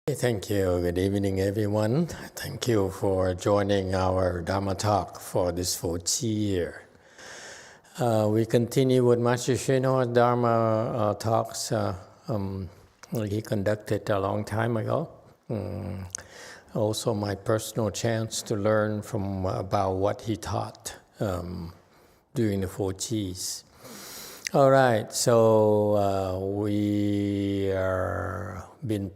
Thank you. Good evening, everyone. Thank you for joining our Dharma talk for this 4th year. We continue with Master Shino's Dharma talks he conducted a long time ago. Also my personal chance to learn about what he taught during the 4th years. All right, so we are been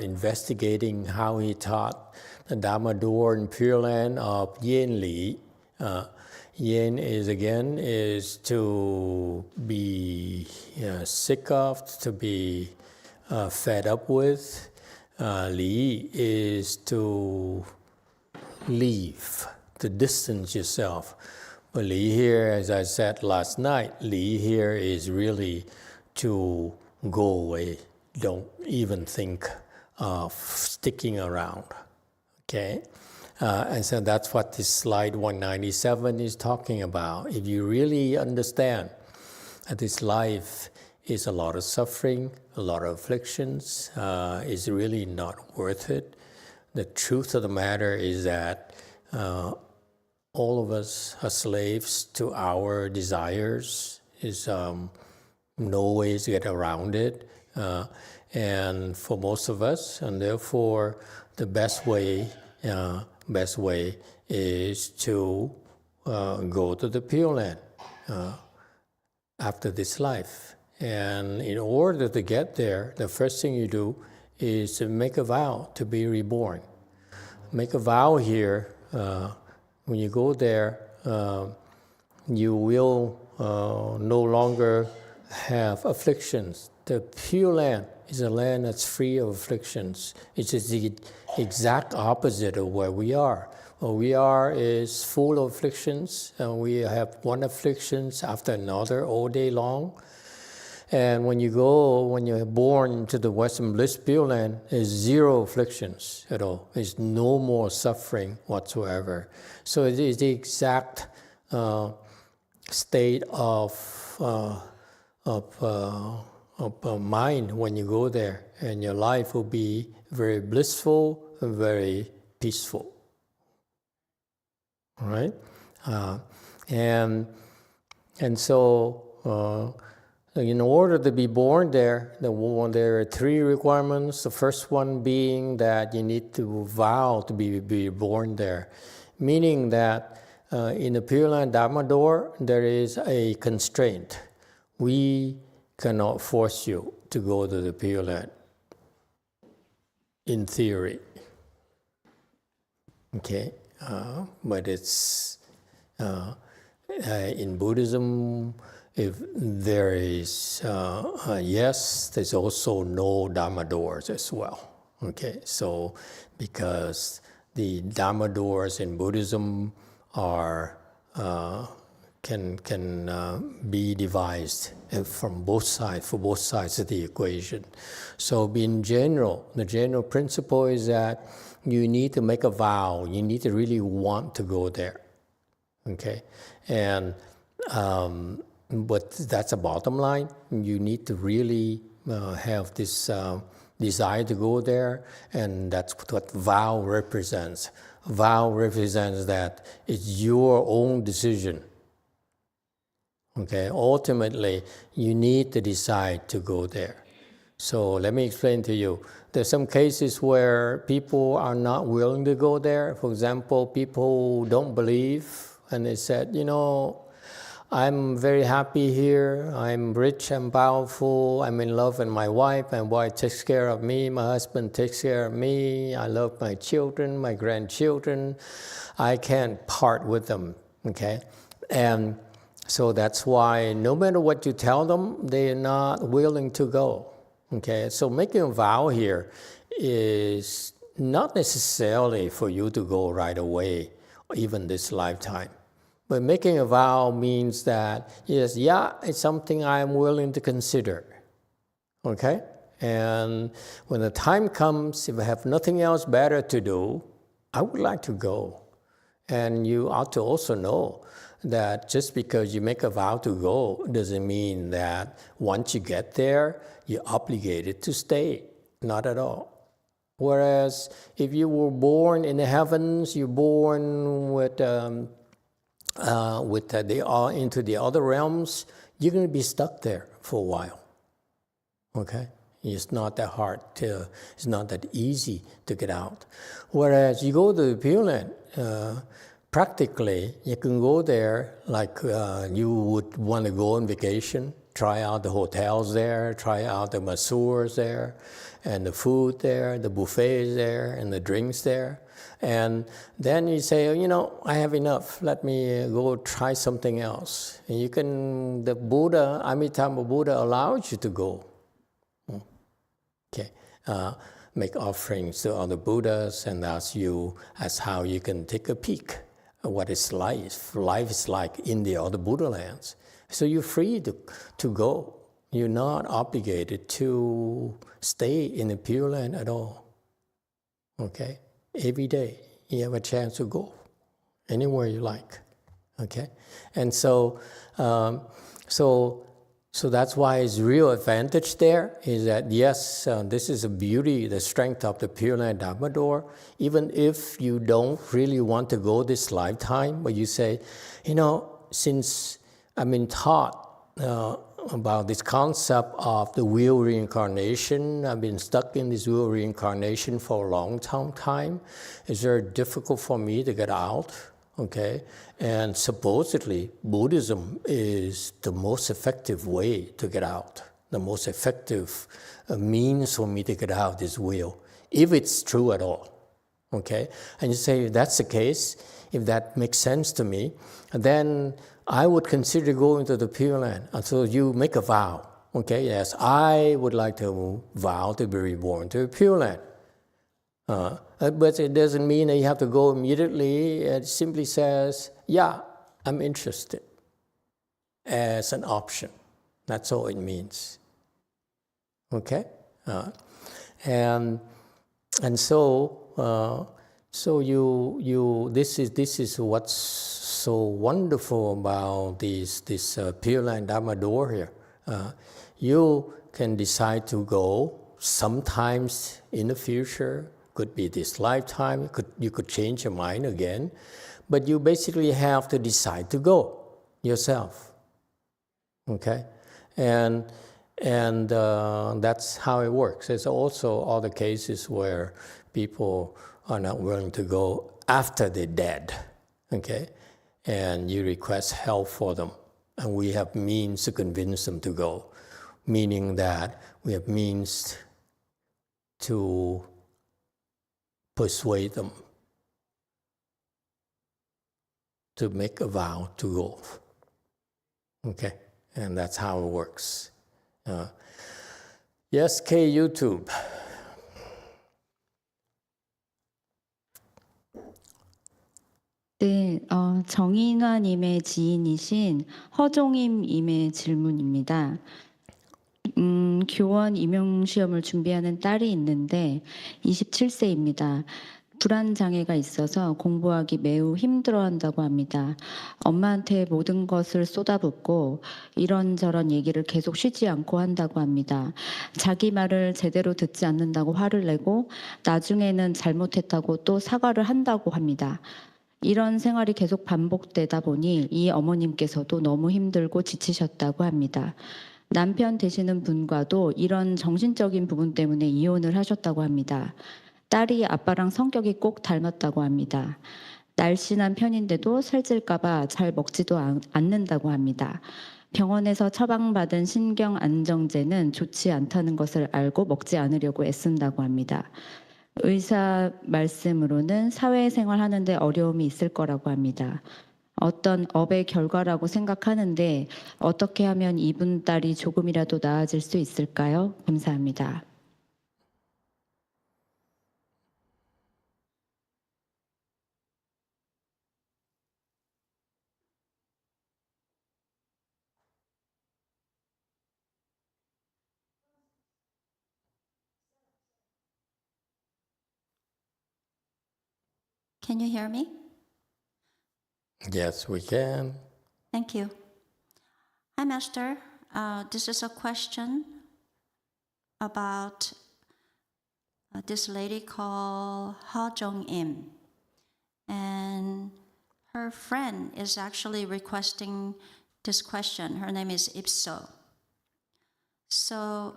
investigating how he taught the Dharma door in Pure Land of Yen Li. Yen is to be sick of, to be fed up with. Li is to leave, to distance yourself. But Li here, as I said last night, Li here is really to go away. Don't even think of sticking around, okay? And so that's what this slide 197 is talking about. If you really understand that this life is a lot of suffering, a lot of afflictions, is really not worth it. The truth of the matter is that all of us are slaves to our desires. Is no ways to get around it. And for most of us, and therefore the best way is to go to the Pure Land after this life. And in order to get there, the first thing you do is to make a vow to be reborn. Make a vow here. When you go there, you will no longer have afflictions. The Pure Land is a land that's free of afflictions. It's just the exact opposite of where we are. Where we are is full of afflictions, and we have one affliction after another all day long. And when you're born into the Western Bliss Pure Land, there's zero afflictions at all. There's no more suffering whatsoever. So it is the exact state of mind when you go there, and your life will be very blissful and very peaceful. All right, and so. In order to be born there, there are 3 requirements. The first one being that you need to vow to be born there, meaning that in the Pure Land Dharma door, there is a constraint. We cannot force you to go to the Pure Land, in theory. Okay, but it's in Buddhism. If there is yes, there's also no Dharma doors as well. Okay, so because the Dharma doors in Buddhism are can be devised from both sides, for both sides of the equation. So in general, the general principle is that you need to make a vow. You need to really want to go there. Okay, and but that's a bottom line. You need to really have this desire to go there, and that's what vow represents. Vow represents that it's your own decision. Okay, ultimately, you need to decide to go there. So let me explain to you. There's some cases where people are not willing to go there. For example, people who don't believe, and they said, I'm very happy here. I'm rich, I'm powerful, I'm in love with my wife. My wife takes care of me, my husband takes care of me. I love my children, my grandchildren. I can't part with them, okay? And so that's why no matter what you tell them, they are not willing to go, okay? So making a vow here is not necessarily for you to go right away, even this lifetime. But making a vow means that, yes, it's something I'm willing to consider, okay? And when the time comes, if I have nothing else better to do, I would like to go. And you ought to also know that just because you make a vow to go doesn't mean that once you get there, you're obligated to stay. Not at all. Whereas if you were born in the heavens, you're born with into the other realms, you're going to be stuck there for a while. Okay? It's not that hard it's not that easy to get out. Whereas you go to the Pure Land, practically you can go there like you would want to go on vacation, try out the hotels there, try out the masseurs there, and the food there, the buffets there, and the drinks there. And then you say, I have enough. Let me go try something else. And you can, the Buddha, Amitabha Buddha allows you to go. Okay, make offerings to other Buddhas, and that's how you can take a peek at what life is like in the other Buddha lands. So you're free to go. You're not obligated to stay in the Pure Land at all. Okay, every day you have a chance to go anywhere you like. Okay, and so that's why its real advantage there is that, yes, this is the beauty, the strength of the Pure Land Dharma door. Even if you don't really want to go this lifetime, but you say, since I've been taught about this concept of the wheel reincarnation, I've been stuck in this wheel reincarnation for a long time. It's very difficult for me to get out. Okay, and supposedly Buddhism is the most effective way to get out, the most effective means for me to get out of this wheel, if it's true at all. Okay, and you say, if that's the case, if that makes sense to me, then I would consider going to the Pure Land. And so you make a vow. Okay, yes, I would like to vow to be reborn to the Pure Land. But it doesn't mean that you have to go immediately. It simply says, yeah, I'm interested, as an option. That's all it means. Okay? And so this is what's so wonderful about this Pure Land Dharma door here. You can decide to go sometimes in the future. Could be this lifetime, you could change your mind again, but you basically have to decide to go yourself. Okay, and that's how it works. There's also other cases where people are not willing to go after they're dead. Okay, and you request help for them, and we have means to convince them to go, meaning that we have means to persuade them to make a vow to go. Okay, and that's how it works. Yes, K YouTube. 네, 정인화님의 지인이신 허종임님의 질문입니다. 교원 임용시험을 준비하는 딸이 있는데 27세입니다. 불안장애가 있어서 공부하기 매우 힘들어한다고 합니다. 엄마한테 모든 것을 쏟아붓고 이런저런 얘기를 계속 쉬지 않고 한다고 합니다. 자기 말을 제대로 듣지 않는다고 화를 내고 나중에는 잘못했다고 또 사과를 한다고 합니다. 이런 생활이 계속 반복되다 보니 이 어머님께서도 너무 힘들고 지치셨다고 합니다. 남편 되시는 분과도 이런 정신적인 부분 때문에 이혼을 하셨다고 합니다. 딸이 아빠랑 성격이 꼭 닮았다고 합니다. 날씬한 편인데도 살찔까봐 잘 먹지도 않는다고 합니다. 병원에서 처방받은 신경 안정제는 좋지 않다는 것을 알고 먹지 않으려고 애쓴다고 합니다. 의사 말씀으로는 사회생활 하는데 어려움이 있을 거라고 합니다. 어떤 업의 결과라고 생각하는데 어떻게 하면 이분 딸이 조금이라도 나아질 수 있을까요? 감사합니다. Can you hear me? Yes, we can. Thank you. Hi, Master. This is a question about this lady called Ha Jong-im. And her friend is actually requesting this question. Her name is Ipso. So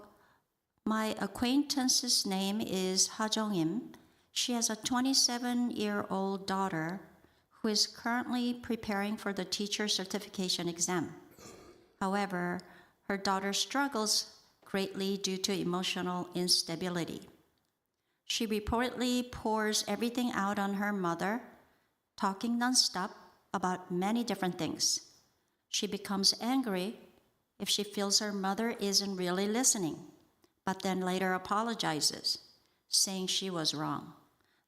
my acquaintance's name is Ha Jong-im. She has a 27-year-old daughter who is currently preparing for the teacher certification exam. However, her daughter struggles greatly due to emotional instability. She reportedly pours everything out on her mother, talking nonstop about many different things. She becomes angry if she feels her mother isn't really listening, but then later apologizes, saying she was wrong.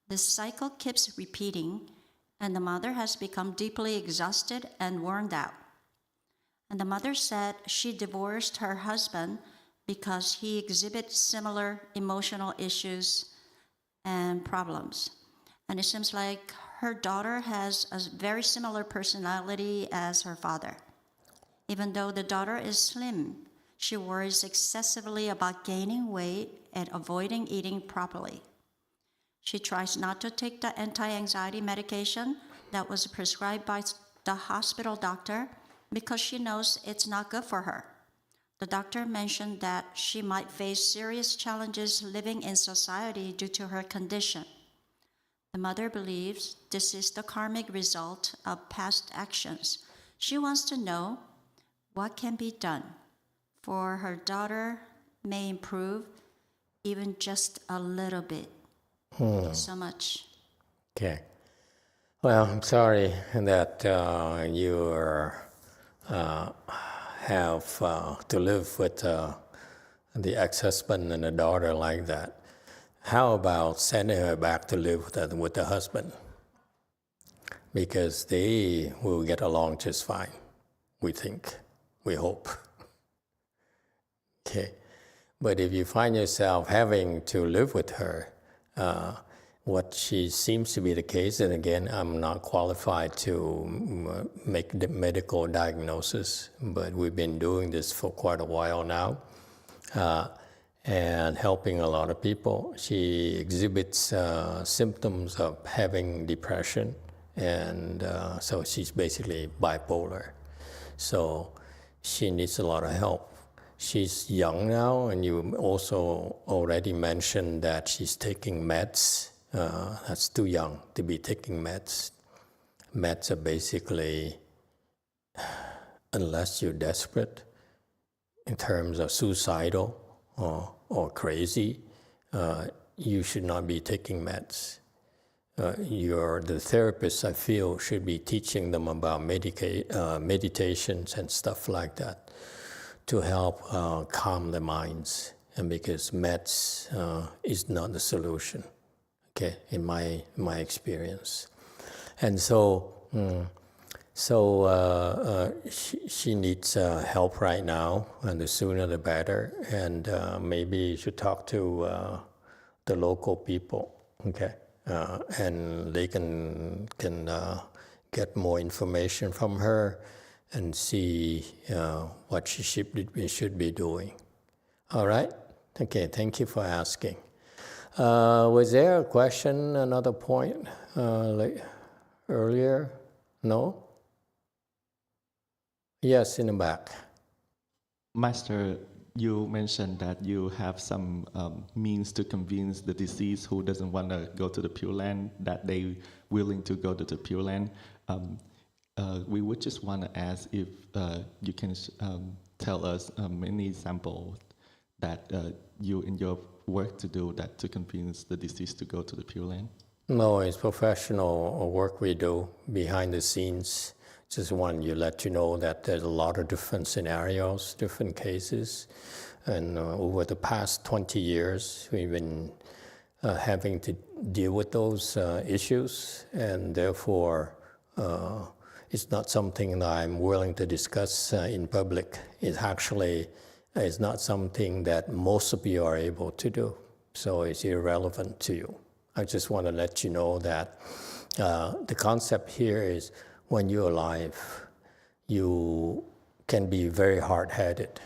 This cycle keeps repeating, and the mother has become deeply exhausted and worn out. And the mother said she divorced her husband because he exhibits similar emotional issues and problems. And it seems like her daughter has a very similar personality as her father. Even though the daughter is slim, she worries excessively about gaining weight and avoiding eating properly. She tries not to take the anti-anxiety medication that was prescribed by the hospital doctor because she knows it's not good for her. The doctor mentioned that she might face serious challenges living in society due to her condition. The mother believes this is the karmic result of past actions. She wants to know what can be done for her daughter may improve even just a little bit. Thank you so much. Okay. Well, I'm sorry that you have to live with the ex-husband and a daughter like that. How about sending her back to live with the husband? Because they will get along just fine, we think, we hope. Okay. But if you find yourself having to live with her, what she seems to be the case, and again, I'm not qualified to make the medical diagnosis, but we've been doing this for quite a while now, and helping a lot of people. She exhibits symptoms of having depression, and so she's basically bipolar. So she needs a lot of help. She's young now, and you also already mentioned that she's taking meds. That's too young to be taking meds. Meds are basically, unless you're desperate in terms of suicidal or crazy, you should not be taking meds. The therapist, I feel, should be teaching them about meditations and stuff like that to help calm their minds, and because meds is not the solution, okay, in my experience. And so she needs help right now, and the sooner the better, and maybe you should talk to the local people, okay, and they can get more information from her and see what she should be doing. All right? Okay, thank you for asking. Was there a question, another point like earlier? No? Yes, in the back. Master, you mentioned that you have some means to convince the deceased who doesn't want to go to the Pure Land that they willing to go to the Pure Land. We would just want to ask if you can tell us any example that you in your work to do that to convince the deceased to go to the Pure Land. No, it's professional work we do behind the scenes. Just want to let you know that there's a lot of different scenarios, different cases. And over the past 20 years, we've been having to deal with those issues. And therefore, it's not something that I'm willing to discuss in public. It actually is not something that most of you are able to do. So it's irrelevant to you. I just want to let you know that the concept here is when you're alive, you can be very hard-headed.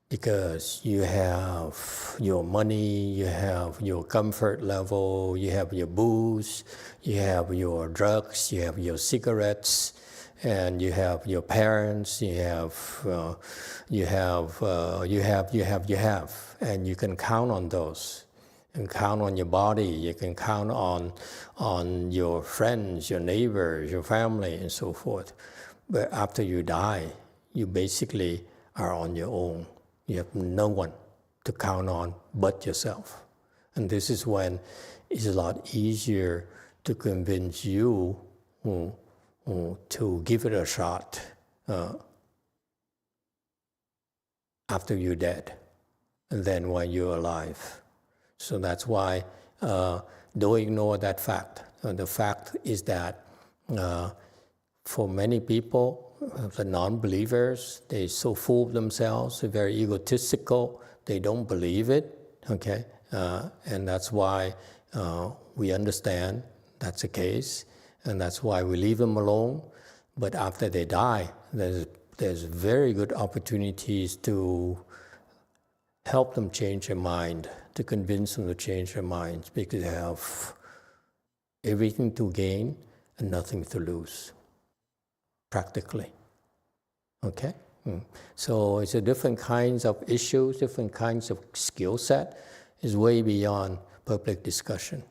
because you have your money, you have your comfort level, you have your booze, you have your drugs, you have your cigarettes, and you have your parents, you have, and you can count on those. You can count on your body, you can count on your friends, your neighbors, your family, and so forth. But after you die, you basically are on your own. You have no one to count on but yourself. And this is when it's a lot easier to convince you to give it a shot after you're dead than when you're alive. So that's why don't ignore that fact. The fact is that for many people, the non-believers, they're so full of themselves, they're very egotistical, they don't believe it, okay? And that's why we understand that's the case, and that's why we leave them alone. But after they die, there's very good opportunities to help them change their mind, to convince them to change their minds, because they have everything to gain and nothing to lose, practically. Okay? So it's a different kinds of issues, different kinds of skill set. It's way beyond public discussion.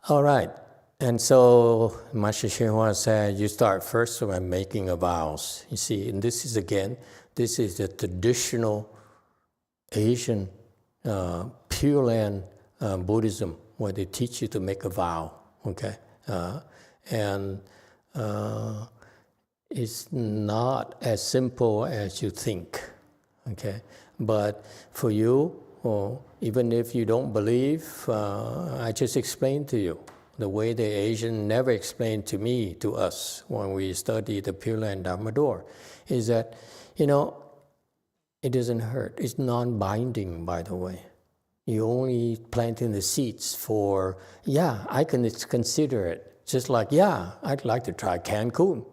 All right. And so Master YongHua said, you start first by making a vows. You see, and this is the traditional Asian Pure Land Buddhism, where they teach you to make a vow, okay? And it's not as simple as you think, okay? But for you, even if you don't believe, I just explained to you the way the Asian never explained to us when we study the Pure Land Dharma door, is that, it doesn't hurt. It's non-binding, by the way. You're only planting the seeds for, I can consider it. Just like, I'd like to try Cancun.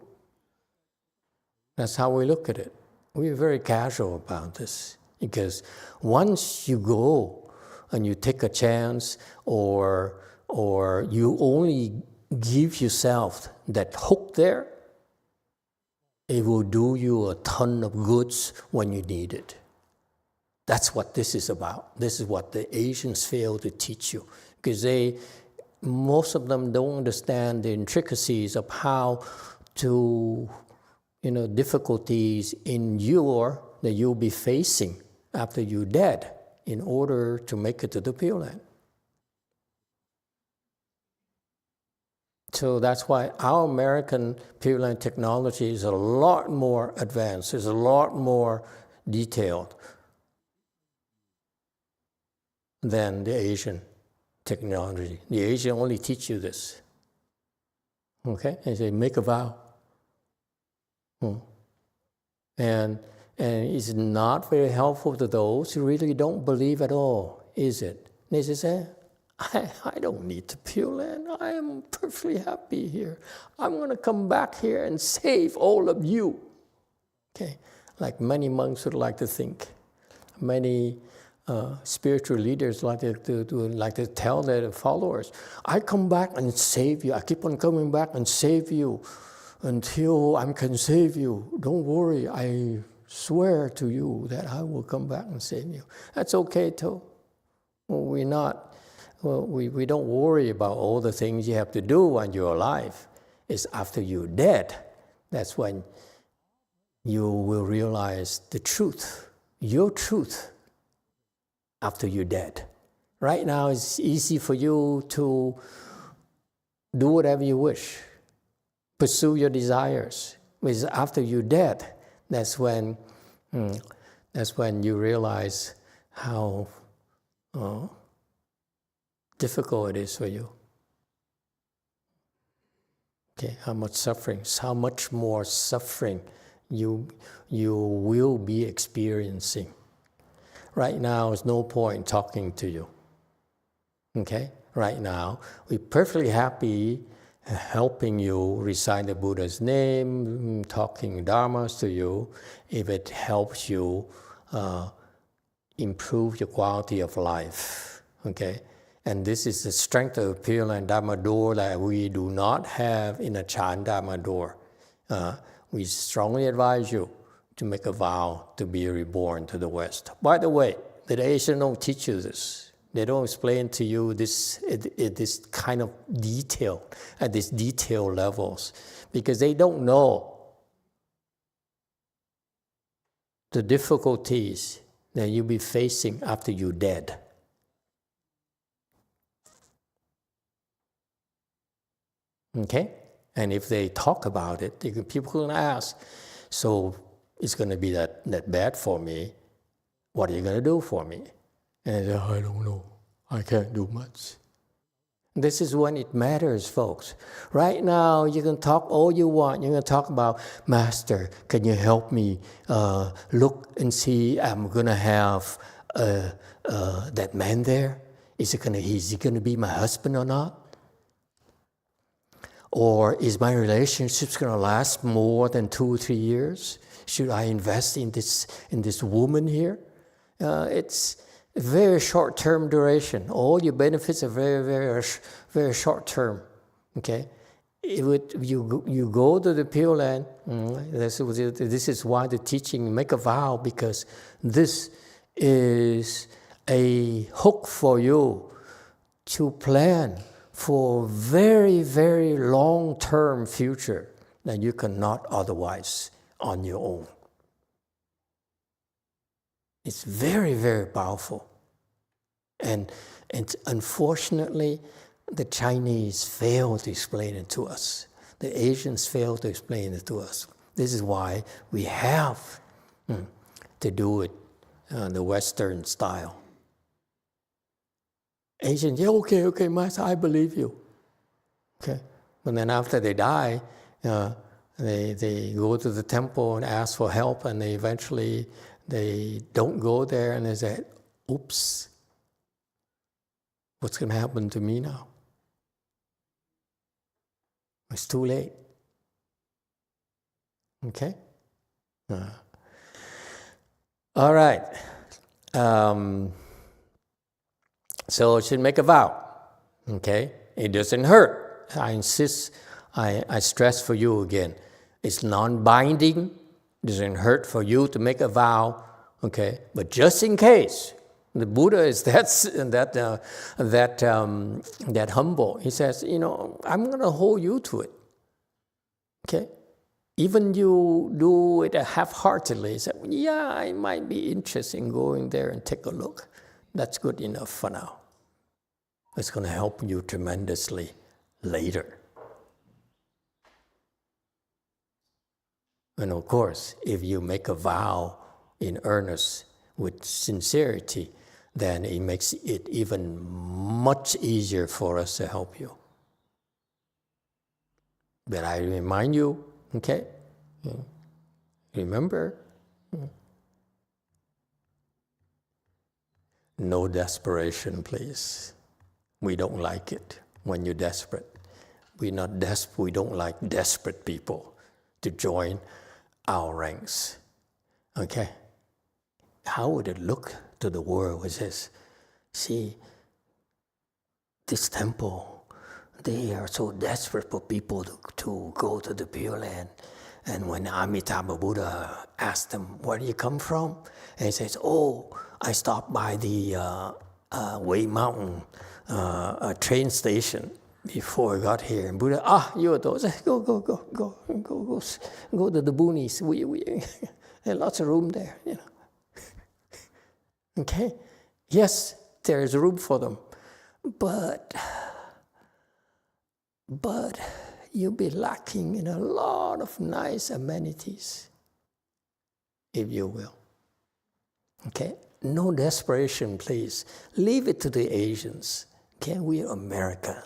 That's how we look at it. We're very casual about this. Because once you go and you take a chance, or you only give yourself that hook there, it will do you a ton of goods when you need it. That's what this is about. This is what the Asians fail to teach you. Because most of them don't understand the intricacies of how to, difficulties that you'll be facing after you're dead in order to make it to the Pure Land. So that's why our American Pure Land technology is a lot more advanced, is a lot more detailed than the Asian technology. The Asian only teach you this. Okay? They say, make a vow. And it's not very helpful to those who really don't believe at all, is it? They say, I don't need the Pure Land. I am perfectly happy here. I'm going to come back here and save all of you. Okay, like many monks would like to think. Many spiritual leaders like to tell their followers, I come back and save you. I keep on coming back and save you until I can save you. Don't worry, I swear to you that I will come back and save you. That's okay too. We don't worry about all the things you have to do when you're alive. It's after you're dead, that's when you will realize the truth, your truth, after you're dead. Right now, it's easy for you to do whatever you wish, pursue your desires. Because after you're dead, that's when you realize how difficult it is for you. Okay, how much more suffering you will be experiencing. Right now, there's no point talking to you. Okay, right now, we're perfectly happy helping you recite the Buddha's name, talking Dharmas to you, if it helps you improve your quality of life, okay? And this is the strength of the Pure Land Dharma door that we do not have in a Chan Dharma door. We strongly advise you to make a vow to be reborn to the West. By the way, the Asians don't teach you this. They don't explain to you this kind of detail, at these detailed levels, because they don't know the difficulties that you'll be facing after you're dead. Okay? And if they talk about it, people can ask, so it's going to be that bad for me. What are you going to do for me? And they say, I don't know. I can't do much. This is when it matters, folks. Right now, you can talk all you want. You can talk about, Master, can you help me look and see I'm going to have that man there? Is he going to be my husband or not? Or is my relationship going to last more than 2 or 3 years? Should I invest in this woman here? It's very short-term duration. All your benefits are very, very, very short-term. Okay, you go to the Pure Land. This is why the teaching make a vow, because this is a hook for you to plan for very, very long-term future that you cannot otherwise on your own. It's very, very powerful. And unfortunately, the Chinese fail to explain it to us. The Asians fail to explain it to us. This is why we have to do it the Western style. Asians, yeah, okay, Master, I believe you. Okay, but then after they die, they go to the temple and ask for help, and they don't go there, and they say, oops, what's going to happen to me now? It's too late. Okay? All right. So you should make a vow. Okay? It doesn't hurt. I insist, I stress for you again. It's non-binding. It doesn't hurt for you to make a vow. Okay? But just in case, the Buddha is that humble. He says, I'm going to hold you to it. Okay? Even you do it half-heartedly, say, yeah, I might be interested in going there and take a look. That's good enough for now. It's going to help you tremendously later. And of course, if you make a vow in earnest with sincerity, then it makes it even much easier for us to help you. But I remind you, okay? Remember, no desperation, please. We don't like it when you're desperate. We don't like desperate people to join our ranks. Okay? How would it look to the world? It says, see, this temple, they are so desperate for people to go to the Pure Land. And when Amitabha Buddha asked them, where do you come from? And he says, I stopped by the Wei Mountain train station before I got here. And Buddha, you're those. Go to the boonies. We there's lots of room there, Okay? Yes, there is room for them. But you'll be lacking in a lot of nice amenities, if you will. Okay? No desperation, please. Leave it to the Asians. Okay? We are American.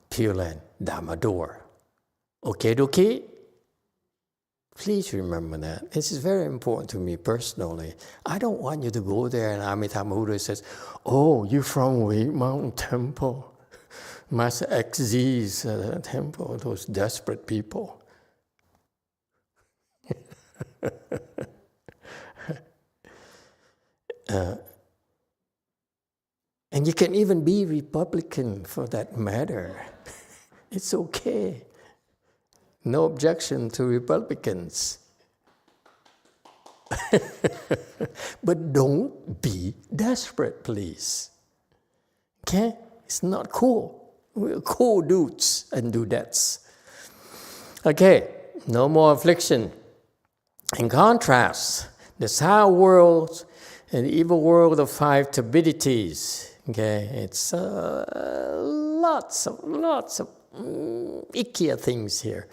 Pure Land, Dharma door. Okay, dokie? Please remember that. This is very important to me personally. I don't want you to go there and Amitabha Buddha says, oh, you're from Wake Mountain Temple, Master XZ's temple, those desperate people. And you can even be Republican for that matter. It's okay. No objection to Republicans. But don't be desperate, please. Okay? It's not cool. We're cool dudes and dudettes. Okay, no more affliction. In contrast, the sour world and the evil world of five turbidities. Okay, it's lots of ickier things here.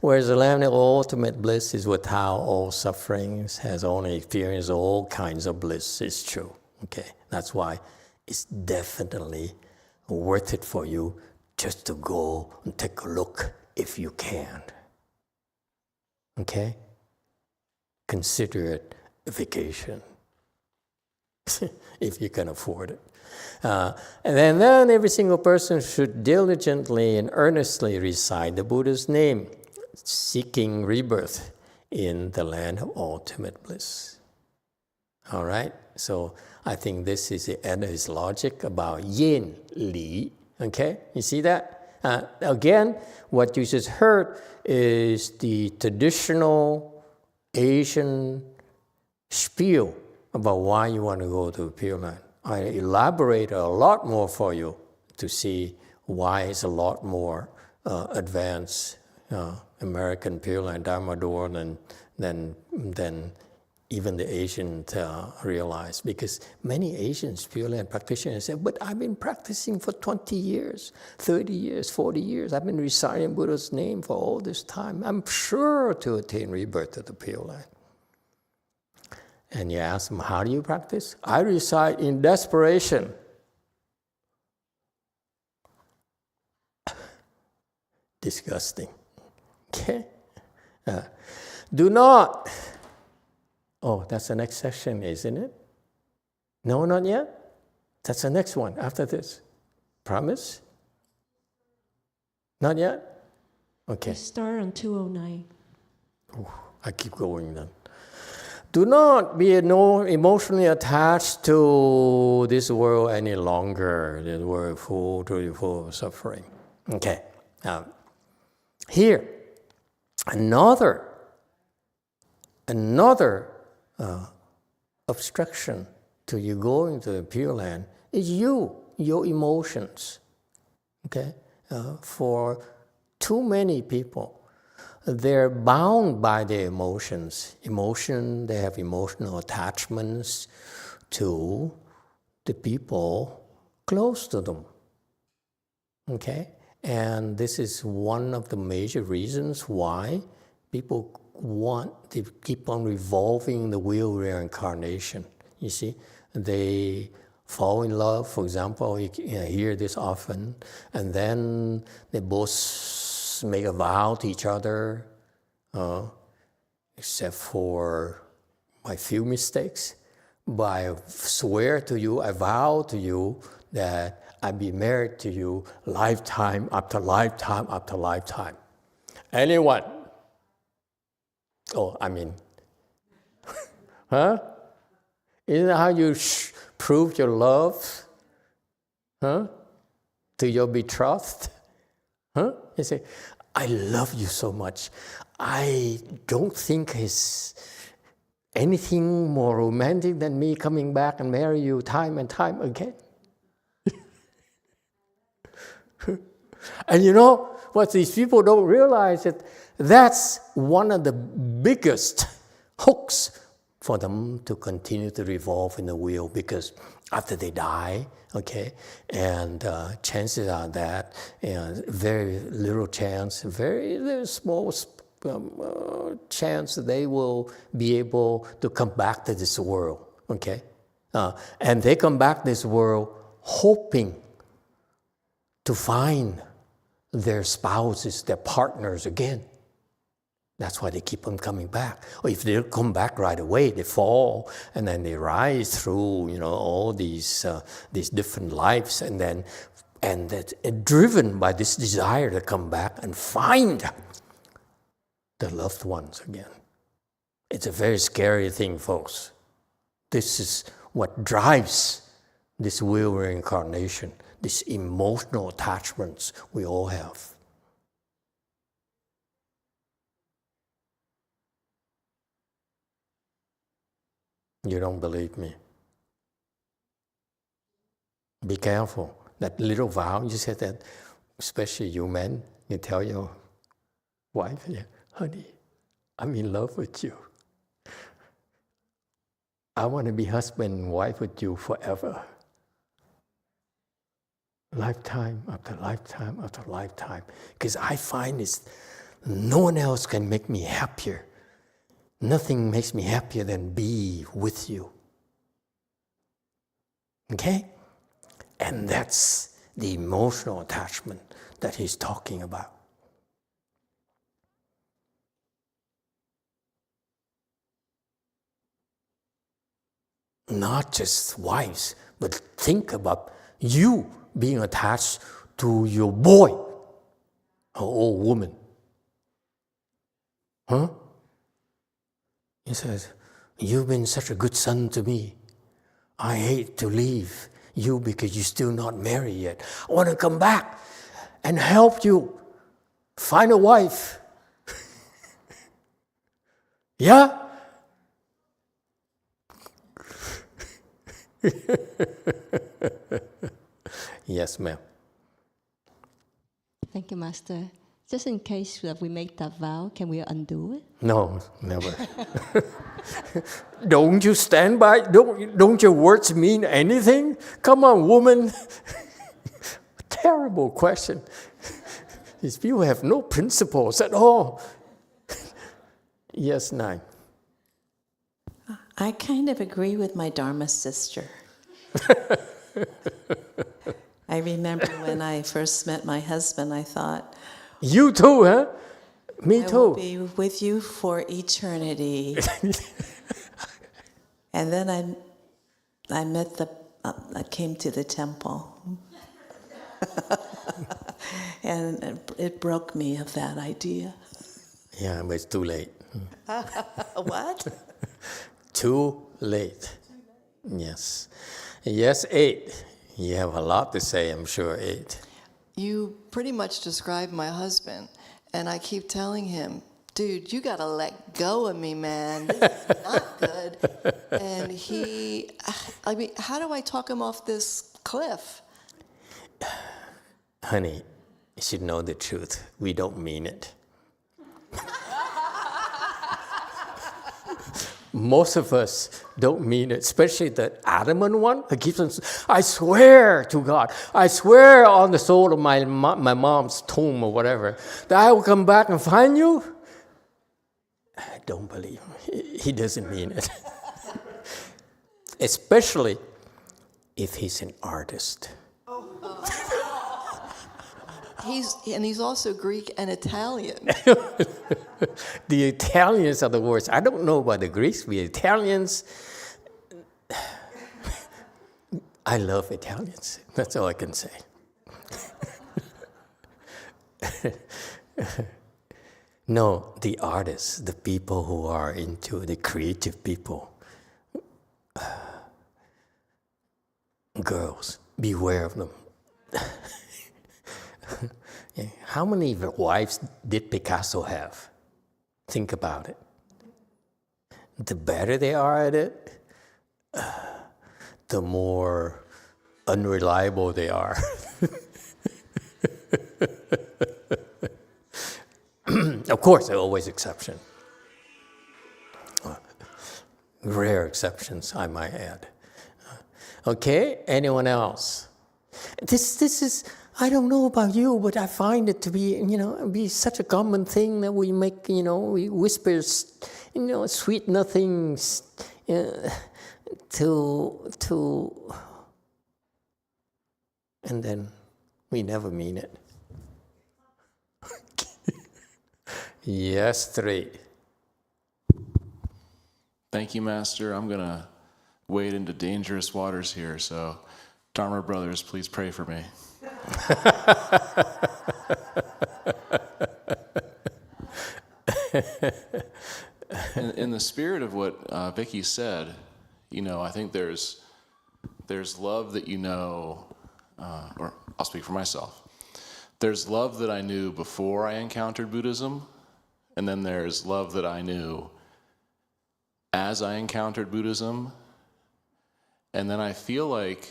Whereas the land of ultimate bliss is without all sufferings, has only experienced all kinds of bliss. It's true. Okay, that's why it's definitely worth it for you just to go and take a look if you can. Okay? Consider it a vacation if you can afford it. And then every single person should diligently and earnestly recite the Buddha's name, seeking rebirth in the land of ultimate bliss. All right? So I think this is the end of his logic about yin, li. Okay? You see that? Again, what you just heard is the traditional Asian spiel about why you want to go to the Pure Land. I elaborate a lot more for you to see why it's a lot more advanced American Pure Land Dharma door than even the Asians realize. Because many Asians Pure Land practitioners say, but I've been practicing for 20 years, 30 years, 40 years. I've been reciting Buddha's name for all this time. I'm sure to attain rebirth to the Pure Land. And you ask them, how do you practice? I recite in desperation. Disgusting. Okay? Do not. Oh, that's the next session, isn't it? No, not yet? That's the next one after this. Promise? Not yet? Okay. We start on 209. I keep going then. Do not be emotionally attached to this world any longer. The world full of suffering. Okay. Here, another obstruction to you going to the Pure Land is your emotions. Okay? For too many people, they're bound by their emotions. They have emotional attachments to the people close to them. Okay? And this is one of the major reasons why people want to keep on revolving the wheel of reincarnation. You see, they fall in love, for example, you hear this often, and then they both make a vow to each other, except for my few mistakes. But I swear to you, I vow to you that I'll be married to you lifetime after lifetime after lifetime. Anyone? Oh, I mean, huh? Isn't that how you prove your love? Huh? To your betrothed? Huh? You say, I love you so much. I don't think it's anything more romantic than me coming back and marry you time and time again. And you know what these people don't realize is that's one of the biggest hooks for them to continue to revolve in the wheel, because after they die, okay, and chances are that very little chance, very small chance they will be able to come back to this world, okay? And they come back to this world hoping to find their spouses, their partners again. That's why they keep on coming back. Or if they don't come back right away, they fall, and then they rise through, all these different lives, and that driven by this desire to come back and find the loved ones again. It's a very scary thing, folks. This is what drives this wheel reincarnation, these emotional attachments we all have. You don't believe me? Be careful. That little vow, you said that, especially you men, you tell your wife, honey, I'm in love with you. I want to be husband and wife with you forever. Lifetime after lifetime after lifetime. Because I find no one else can make me happier. Nothing makes me happier than be with you. Okay? And that's the emotional attachment that he's talking about. Not just wives, but think about you being attached to your boy, or old woman. Huh? He says, you've been such a good son to me. I hate to leave you because you're still not married yet. I want to come back and help you find a wife. Yeah? Yes, ma'am. Thank you, Master. Just in case that we make that vow, can we undo it? No, never. Don't you stand by? Don't your words mean anything? Come on, woman. Terrible question. These people have no principles at all. Yes, Nine. I kind of agree with my Dharma sister. I remember when I first met my husband, I thought, you too, huh? Me I too. will be with you for eternity. And then I came to the temple. And it broke me of that idea. Yeah, but it's too late. What? Too late. Yes. Yes, 8. You have a lot to say, I'm sure, 8. You pretty much described my husband, and I keep telling him, dude, you gotta let go of me, man. This is not good. And how do I talk him off this cliff? Honey, you should know the truth. We don't mean it. Most of us don't mean it, especially the adamant one who keeps on, I swear to God, I swear on the soul of my mom's tomb or whatever, that I will come back and find you. I don't believe him. He doesn't mean it. Especially if he's an artist. He's also Greek and Italian. The Italians are the worst. I don't know about the Greeks. The Italians, I love Italians. That's all I can say. No, the artists, the people who are into the creative people. Girls, beware of them. How many wives did Picasso have? Think about it. The better they are at it, the more unreliable they are. Of course, there are always exceptions. Rare exceptions, I might add. Okay, anyone else? This is, I don't know about you, but I find it to be, be such a common thing that we make, we whisper, sweet nothings to, and then we never mean it. Yes, 3. Thank you, Master. I'm going to wade into dangerous waters here, so Dharma brothers, please pray for me. In the spirit of what Vicky said, I think there's love that or I'll speak for myself. There's love that I knew before I encountered Buddhism, and then there's love that I knew as I encountered Buddhism. And then I feel like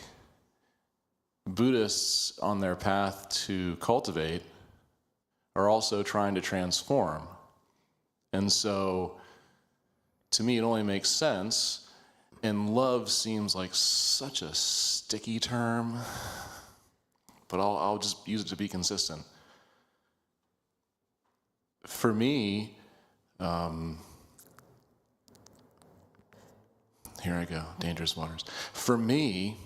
Buddhists on their path to cultivate are also trying to transform. And so, to me, it only makes sense. And love seems like such a sticky term, but I'll just use it to be consistent. For me, here I go, dangerous waters. For me,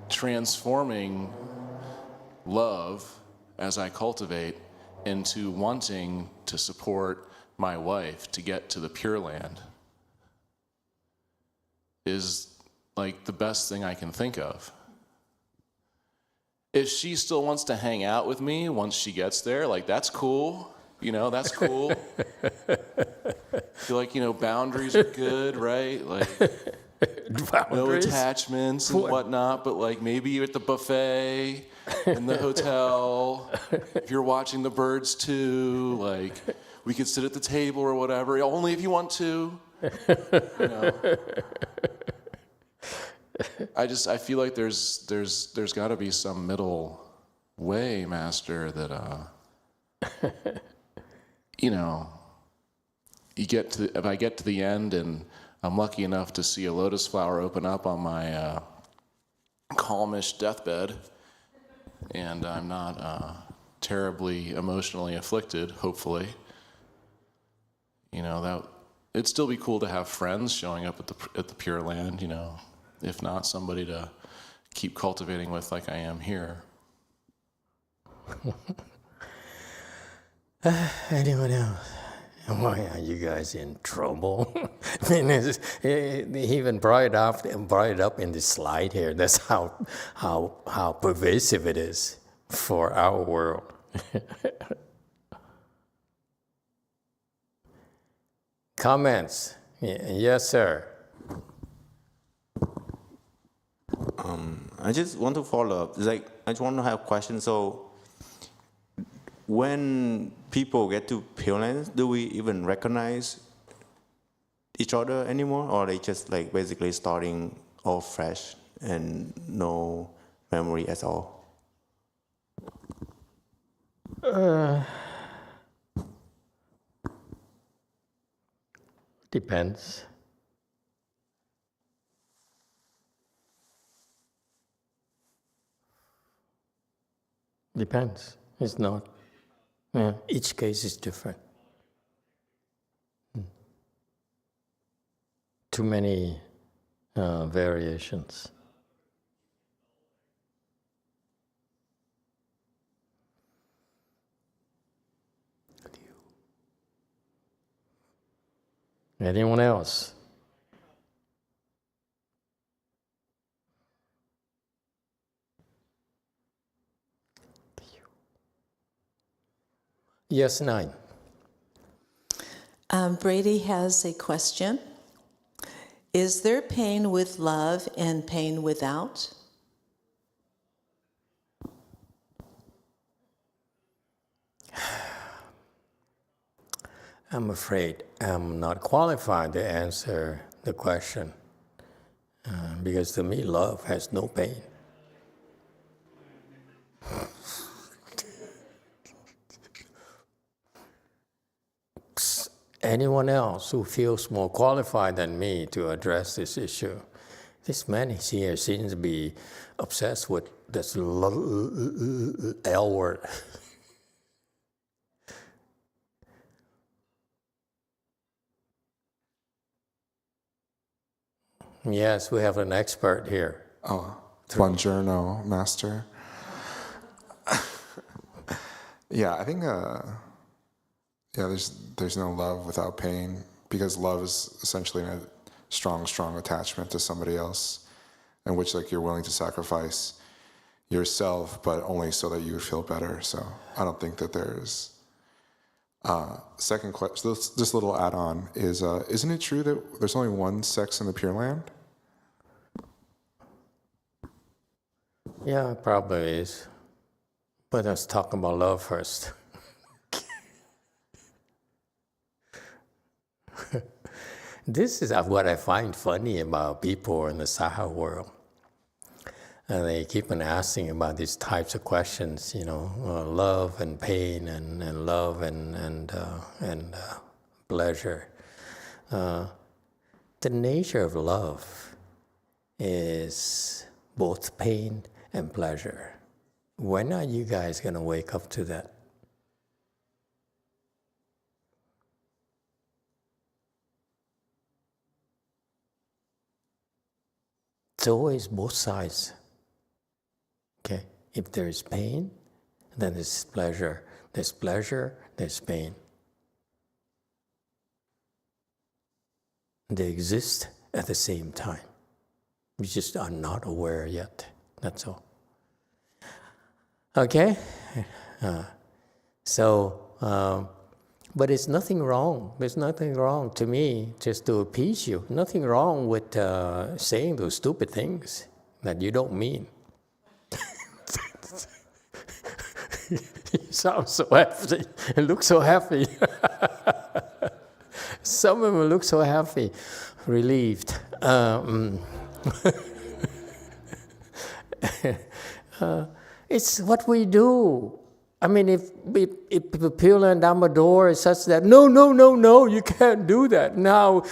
transforming love as I cultivate into wanting to support my wife to get to the Pure Land is like the best thing I can think of. If she still wants to hang out with me once she gets there, like that's cool, that's cool. Feel like, boundaries are good, right? Like no attachments and whatnot, but like maybe you're at the buffet in the hotel, if you're watching the birds too, like we could sit at the table or whatever, only if you want to. I feel like there's got to be some middle way, Master, that if I get to the end and I'm lucky enough to see a lotus flower open up on my calmish deathbed, and I'm not terribly emotionally afflicted, hopefully, that it'd still be cool to have friends showing up at the Pure Land, if not somebody to keep cultivating with like I am here. Anyone else? Why are you guys in trouble? I mean, he even brought it up in the slide here. That's how pervasive it is for our world. Comments? Yes, sir. I just want to follow up. I just want to have a question. So, when people get to Pure Land, do we even recognize each other anymore, or they just basically starting all fresh and no memory at all? Depends. Depends. It's not. Yeah, each case is different. Too many variations. Anyone else? Yes, 9. Brady has a question. Is there pain with love and pain without? I'm afraid I'm not qualified to answer the question because to me, love has no pain. Anyone else who feels more qualified than me to address this issue? This man here seems to be obsessed with this L word. Yes, we have an expert here. Oh, buongiorno, Master. Yeah, I think Yeah, there's no love without pain, because love is essentially a strong attachment to somebody else, in which like you're willing to sacrifice yourself, but only so that you feel better. So I don't think that there's second question. This little add-on is, isn't it true that there's only one sex in the Pure Land? Yeah, it probably is. But let's talk about love first. This is what I find funny about people in the Saha world. And they keep on asking about these types of questions, love and pain, and love and pleasure. The nature of love is both pain and pleasure. When are you guys going to wake up to that? It's always both sides. Okay? If there is pain, then there's pleasure. There's pleasure, there's pain. They exist at the same time. We just are not aware yet. That's all. Okay? But it's nothing wrong. There's nothing wrong to me, just to appease you. Nothing wrong with saying those stupid things that you don't mean. You sound so happy. You look so happy. Some of them look so happy, relieved. It's what we do. I mean, if the Pure Land Dharma door is such that, no, you can't do that. Now,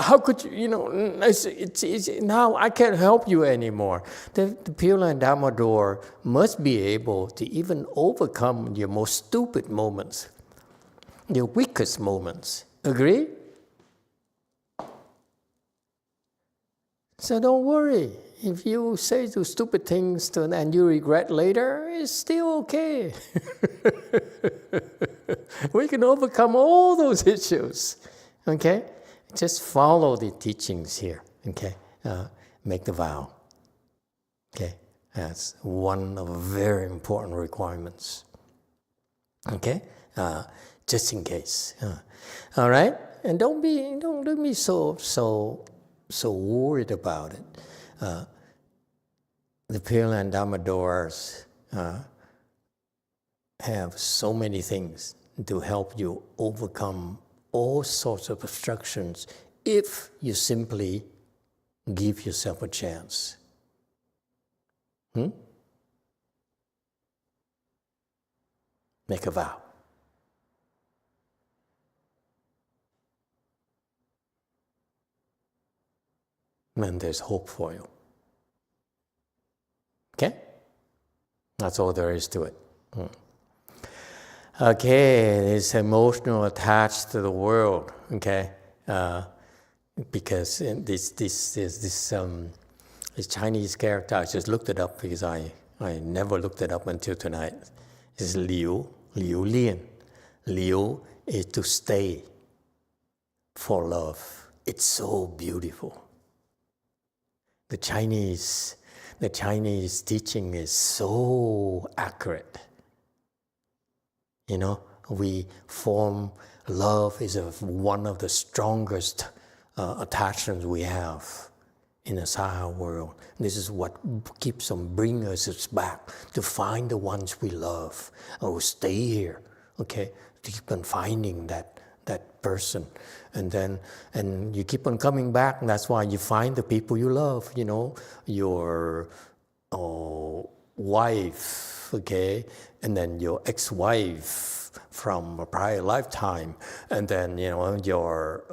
how could you, now I can't help you anymore. The Pure Land Dharma door must be able to even overcome your most stupid moments, your weakest moments. Agree? So don't worry. If you say those stupid things and you regret later, it's still okay. We can overcome all those issues. Okay? Just follow the teachings here. Okay? Make the vow. Okay? That's one of the very important requirements. Okay? Just in case. All right? And don't be so worried about it. The Pure Land Dharma doors have so many things to help you overcome all sorts of obstructions if you simply give yourself a chance. Make a vow. And there's hope for you. Okay? That's all there is to it. Okay, it's emotional attached to the world. Okay, because this Chinese character, I just looked it up because I never looked it up until tonight. It's Liu Lian. Liu is to stay for love. It's so beautiful. The Chinese teaching is so accurate. We form love is one of the strongest attachments we have in the Saha world. This is what keeps on bringing us back to find the ones we love. Oh, stay here, okay? To keep on finding that person, and you keep on coming back, and that's why you find the people you love. Your wife, okay, and then your ex-wife from a prior lifetime, and then your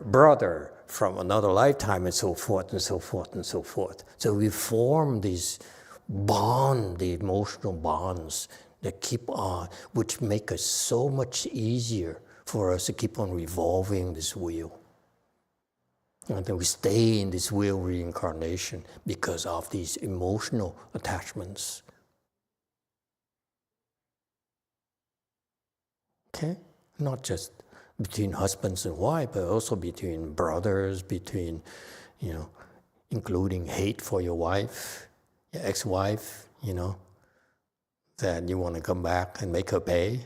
brother from another lifetime, and so forth and so forth and so forth. So we form these bonds, the emotional bonds that keep on, which make us so much easier for us to keep on revolving this wheel. And then we stay in this wheel reincarnation because of these emotional attachments. Okay? Not just between husbands and wife, but also between brothers, between, including hate for your wife, your ex-wife, that you want to come back and make her pay.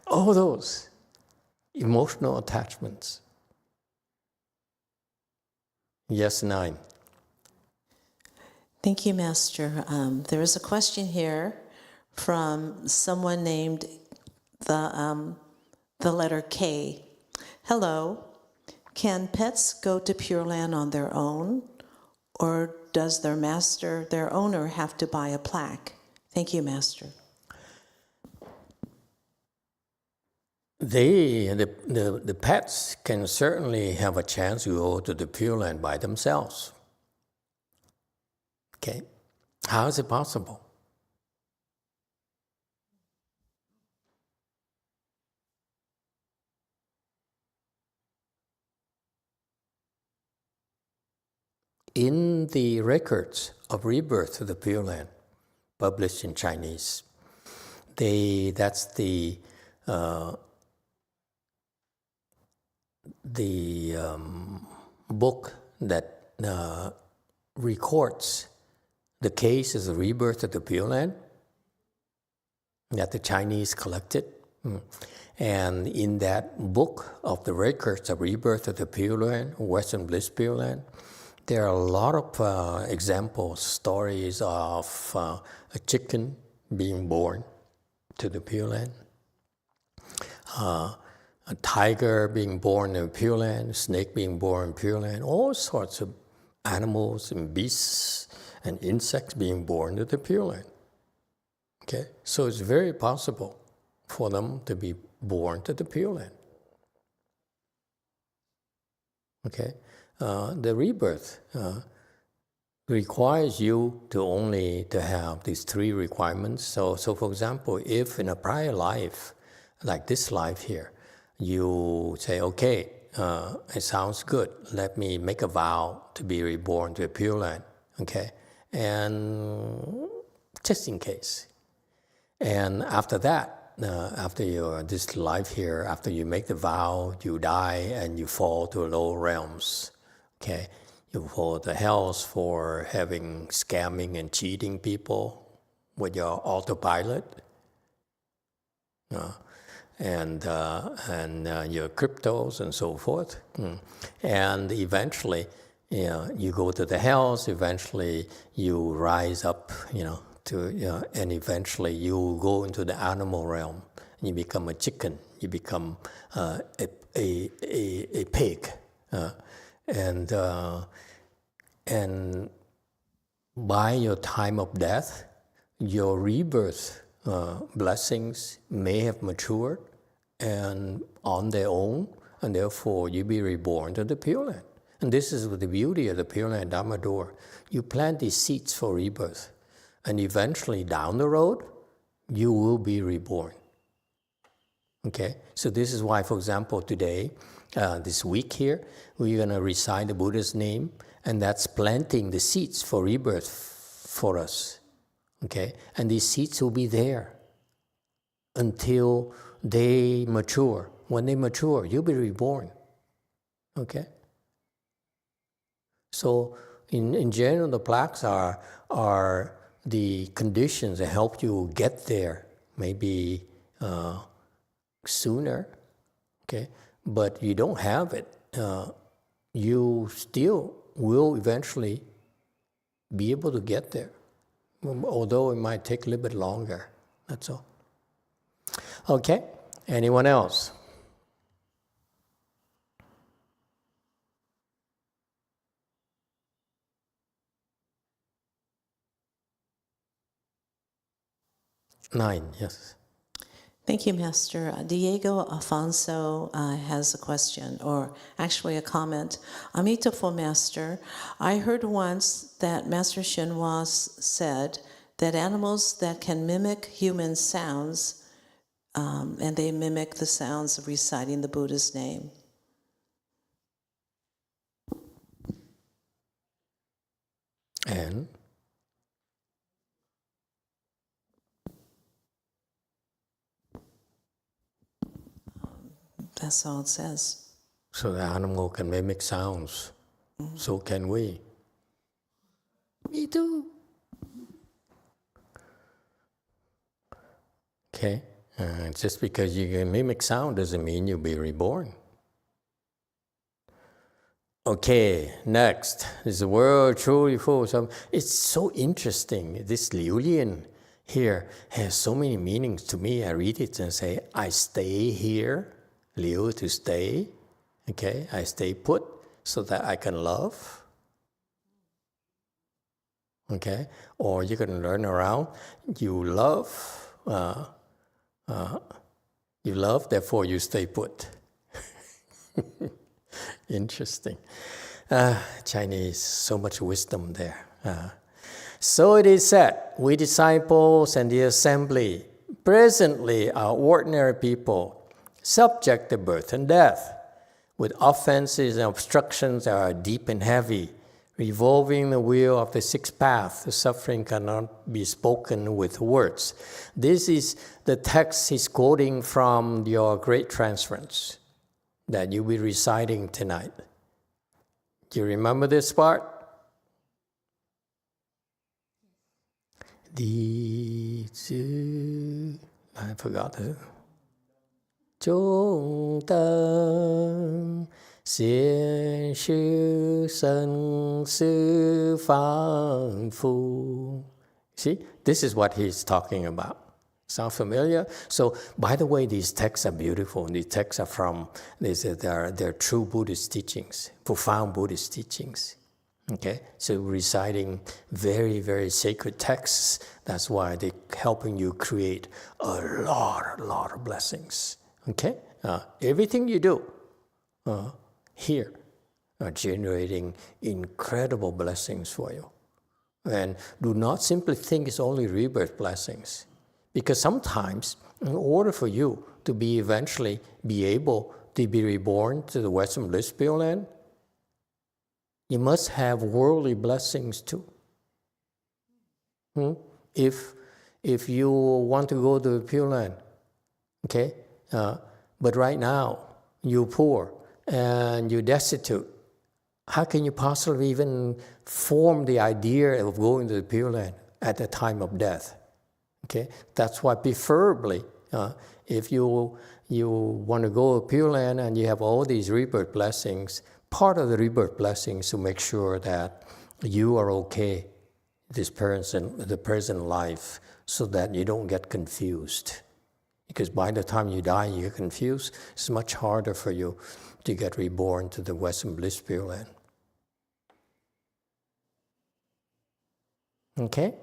All those emotional attachments. Yes, 9. Thank you, Master. There is a question here from someone named the letter K. Hello. Can pets go to Pure Land on their own, or does their master, their owner, have to buy a plaque? Thank you, Master. The pets can certainly have a chance to go to the Pure Land by themselves. Okay, how is it possible? In the records of rebirth to the Pure Land, published in Chinese, that's the book that records the cases of rebirth of the Pure Land that the Chinese collected. And in that book of the records of rebirth of the Pure Land, Western Bliss Pure Land, there are a lot of examples, stories of a chicken being born to the Pure Land, a tiger being born in Pure Land, a snake being born in Pure Land, all sorts of animals and beasts and insects being born to the Pure Land. Okay, so it's very possible for them to be born to the Pure Land. Okay, the rebirth requires you to have these 3 requirements. So for example, if in a prior life, like this life here, you say, okay, it sounds good. Let me make a vow to be reborn to a Pure Land. Okay, and just in case. And after that, after this life here, after you make the vow, you die and you fall to lower realms. Okay, you fall to hells for having scamming and cheating people with your autopilot, and your cryptos and so forth. And eventually, you go to the hells. Eventually, you rise up, and eventually you go into the animal realm. You become a chicken. You become a pig, and by your time of death, your rebirth blessings may have matured and on their own, and therefore you be reborn to the Pure Land. And this is the beauty of the Pure Land Dharma door. You plant these seeds for rebirth, and eventually down the road, you will be reborn. Okay, so this is why, for example, today, this week here, we're going to recite the Buddha's name, and that's planting the seeds for rebirth for us. Okay, and these seeds will be there until they mature. When they mature, you'll be reborn. Okay? So in general, the plaques are the conditions that help you get there, maybe sooner, okay? But you don't have it. You still will eventually be able to get there, although it might take a little bit longer. That's all. Okay, anyone else? Nine, yes. Thank you, Master. Diego Afonso has a question, or actually a comment. Emitofuo, Master, I heard once that Master YongHua said that animals that can mimic human sounds, and they mimic the sounds of reciting the Buddha's name. And? That's all it says. So the animal can mimic sounds. So can we. Me too. Okay? Just because you can mimic sound doesn't mean you'll be reborn. Okay, next. Is the world truly full of some? It's so interesting. This Liu Lian here has so many meanings to me. I read it and say, I stay here. Liu, to stay. Okay, I stay put so that I can love. Okay, or you can learn around. You love, therefore you stay put. Interesting. Chinese, so much wisdom there. So it is said, we disciples and the assembly presently are ordinary people, subject to birth and death, with offenses and obstructions that are deep and heavy, revolving the wheel of the sixth path. The suffering cannot be spoken with words. This is the text he's quoting from your great transference that you'll be reciting tonight. Do you remember this part? I forgot it. 中等现世生死反复. See, this is what he's talking about. Sound familiar? So, by the way, these texts are beautiful. These texts are from, they're true Buddhist teachings, profound Buddhist teachings. Okay? So, reciting very, very sacred texts, that's why they're helping you create a lot of blessings. Okay? Everything you do here are generating incredible blessings for you. And do not simply think it's only rebirth blessings. Because sometimes, in order for you to eventually be able to be reborn to the Western Bliss Pure Land, you must have worldly blessings too. If you want to go to the Pure Land, okay, but right now you're poor and you're destitute, how can you possibly even form the idea of going to the Pure Land at the time of death? Okay, that's why preferably, if you want to go to Pure Land and you have all these rebirth blessings, part of the rebirth blessings to make sure that you are okay the present life, so that you don't get confused. Because by the time you die, you get confused. It's much harder for you to get reborn to the Western Bliss Pure Land. Okay,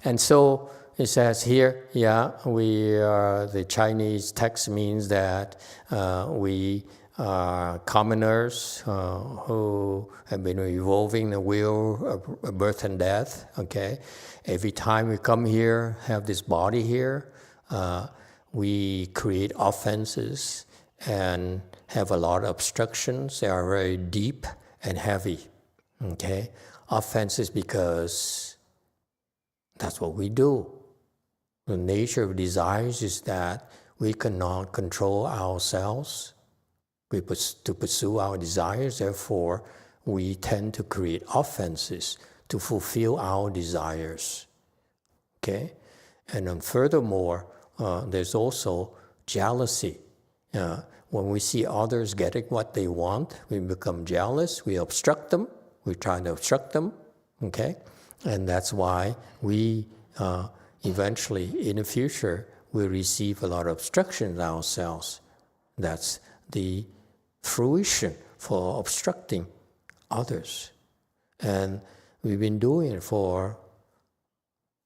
and so. It says here, the Chinese text means that we are commoners who have been revolving the wheel of birth and death, okay? Every time we come here, have this body here, we create offenses and have a lot of obstructions. They are very deep and heavy, okay? Offenses because that's what we do. The nature of desires is that we cannot control ourselves to pursue our desires. Therefore, we tend to create offenses to fulfill our desires. Okay? And then furthermore, there's also jealousy. When we see others getting what they want, we become jealous, we obstruct them, we try to obstruct them. Okay? And that's why we eventually, in the future, we receive a lot of obstructions ourselves. That's the fruition for obstructing others. And we've been doing it for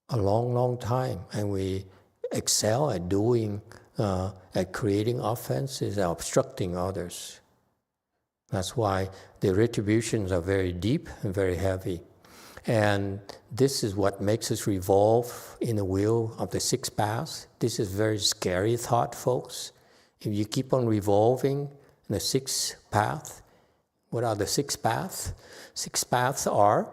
a long time, and we excel at at creating offenses and obstructing others. That's why the retributions are very deep and very heavy. And this is what makes us revolve in the wheel of the sixth path. This is very scary thought, folks. If you keep on revolving in the sixth path, what are the six paths? Six paths are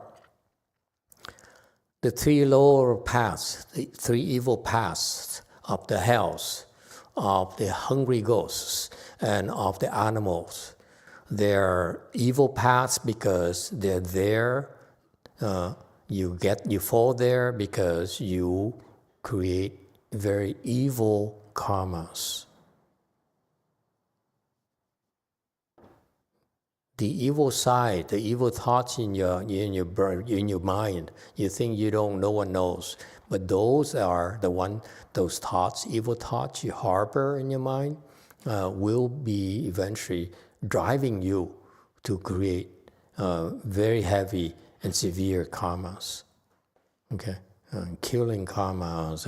the three lower paths, the three evil paths of the hells of the hungry ghosts and of the animals. They're evil paths because they're there. You fall there because you create very evil karmas. The evil side, the evil thoughts in your mind, you think you don't, no one knows. But those are those thoughts, evil thoughts you harbor in your mind, will be eventually driving you to create very heavy and severe karmas, okay, killing karmas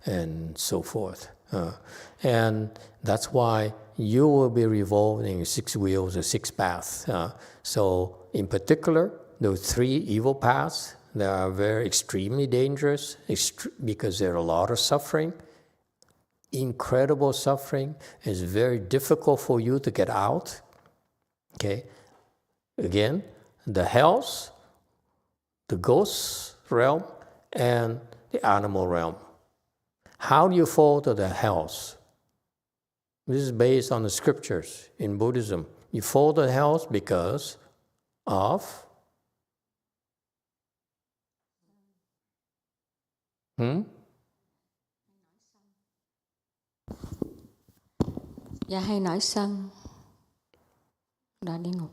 and so forth. And that's why you will be revolving 6 wheels or 6 paths. So in particular, those 3 evil paths, they are very extremely dangerous because there are a lot of suffering, incredible suffering. It's very difficult for you to get out. Okay, again, the hells, the ghost realm, and the animal realm. How do you fall to the hells? This is based on the scriptures in Buddhism. You fall to the hells because of Dạ hay nổi sân đã đi ngục.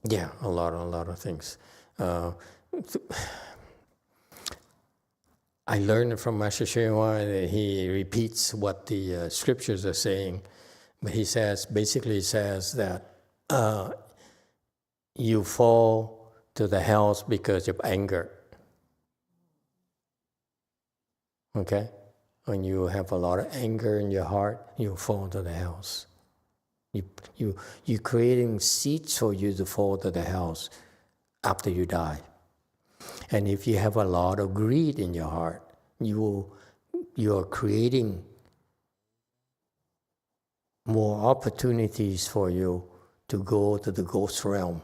Yeah, a lot of things. I learned from Master YongHua that he repeats what the scriptures are saying, but he basically says that you fall to the hells because of anger. Okay? When you have a lot of anger in your heart, you fall to the hells. You're creating seeds for you to fall to the hells after you die. And if you have a lot of greed in your heart, you are creating more opportunities for you to go to the ghost realm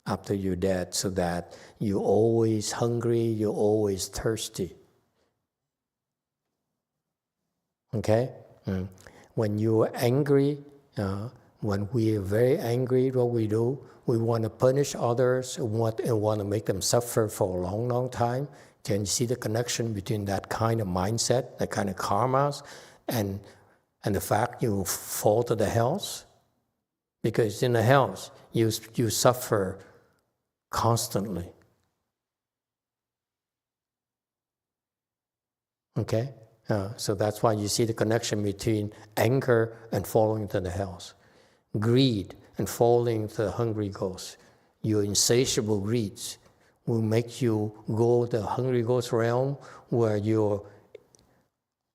after you're dead, so that you're always hungry, you're always thirsty. Okay? When you're angry, when we are very angry, what we do, we want to punish others and want to make them suffer for a long, long time. Can you see the connection between that kind of mindset, that kind of karmas, and the fact you fall to the hells? Because in the hells, you suffer constantly. Okay? So that's why you see the connection between anger and falling to the hells. Greed and falling to the hungry ghost. Your insatiable greeds will make you go to the hungry ghost realm, where you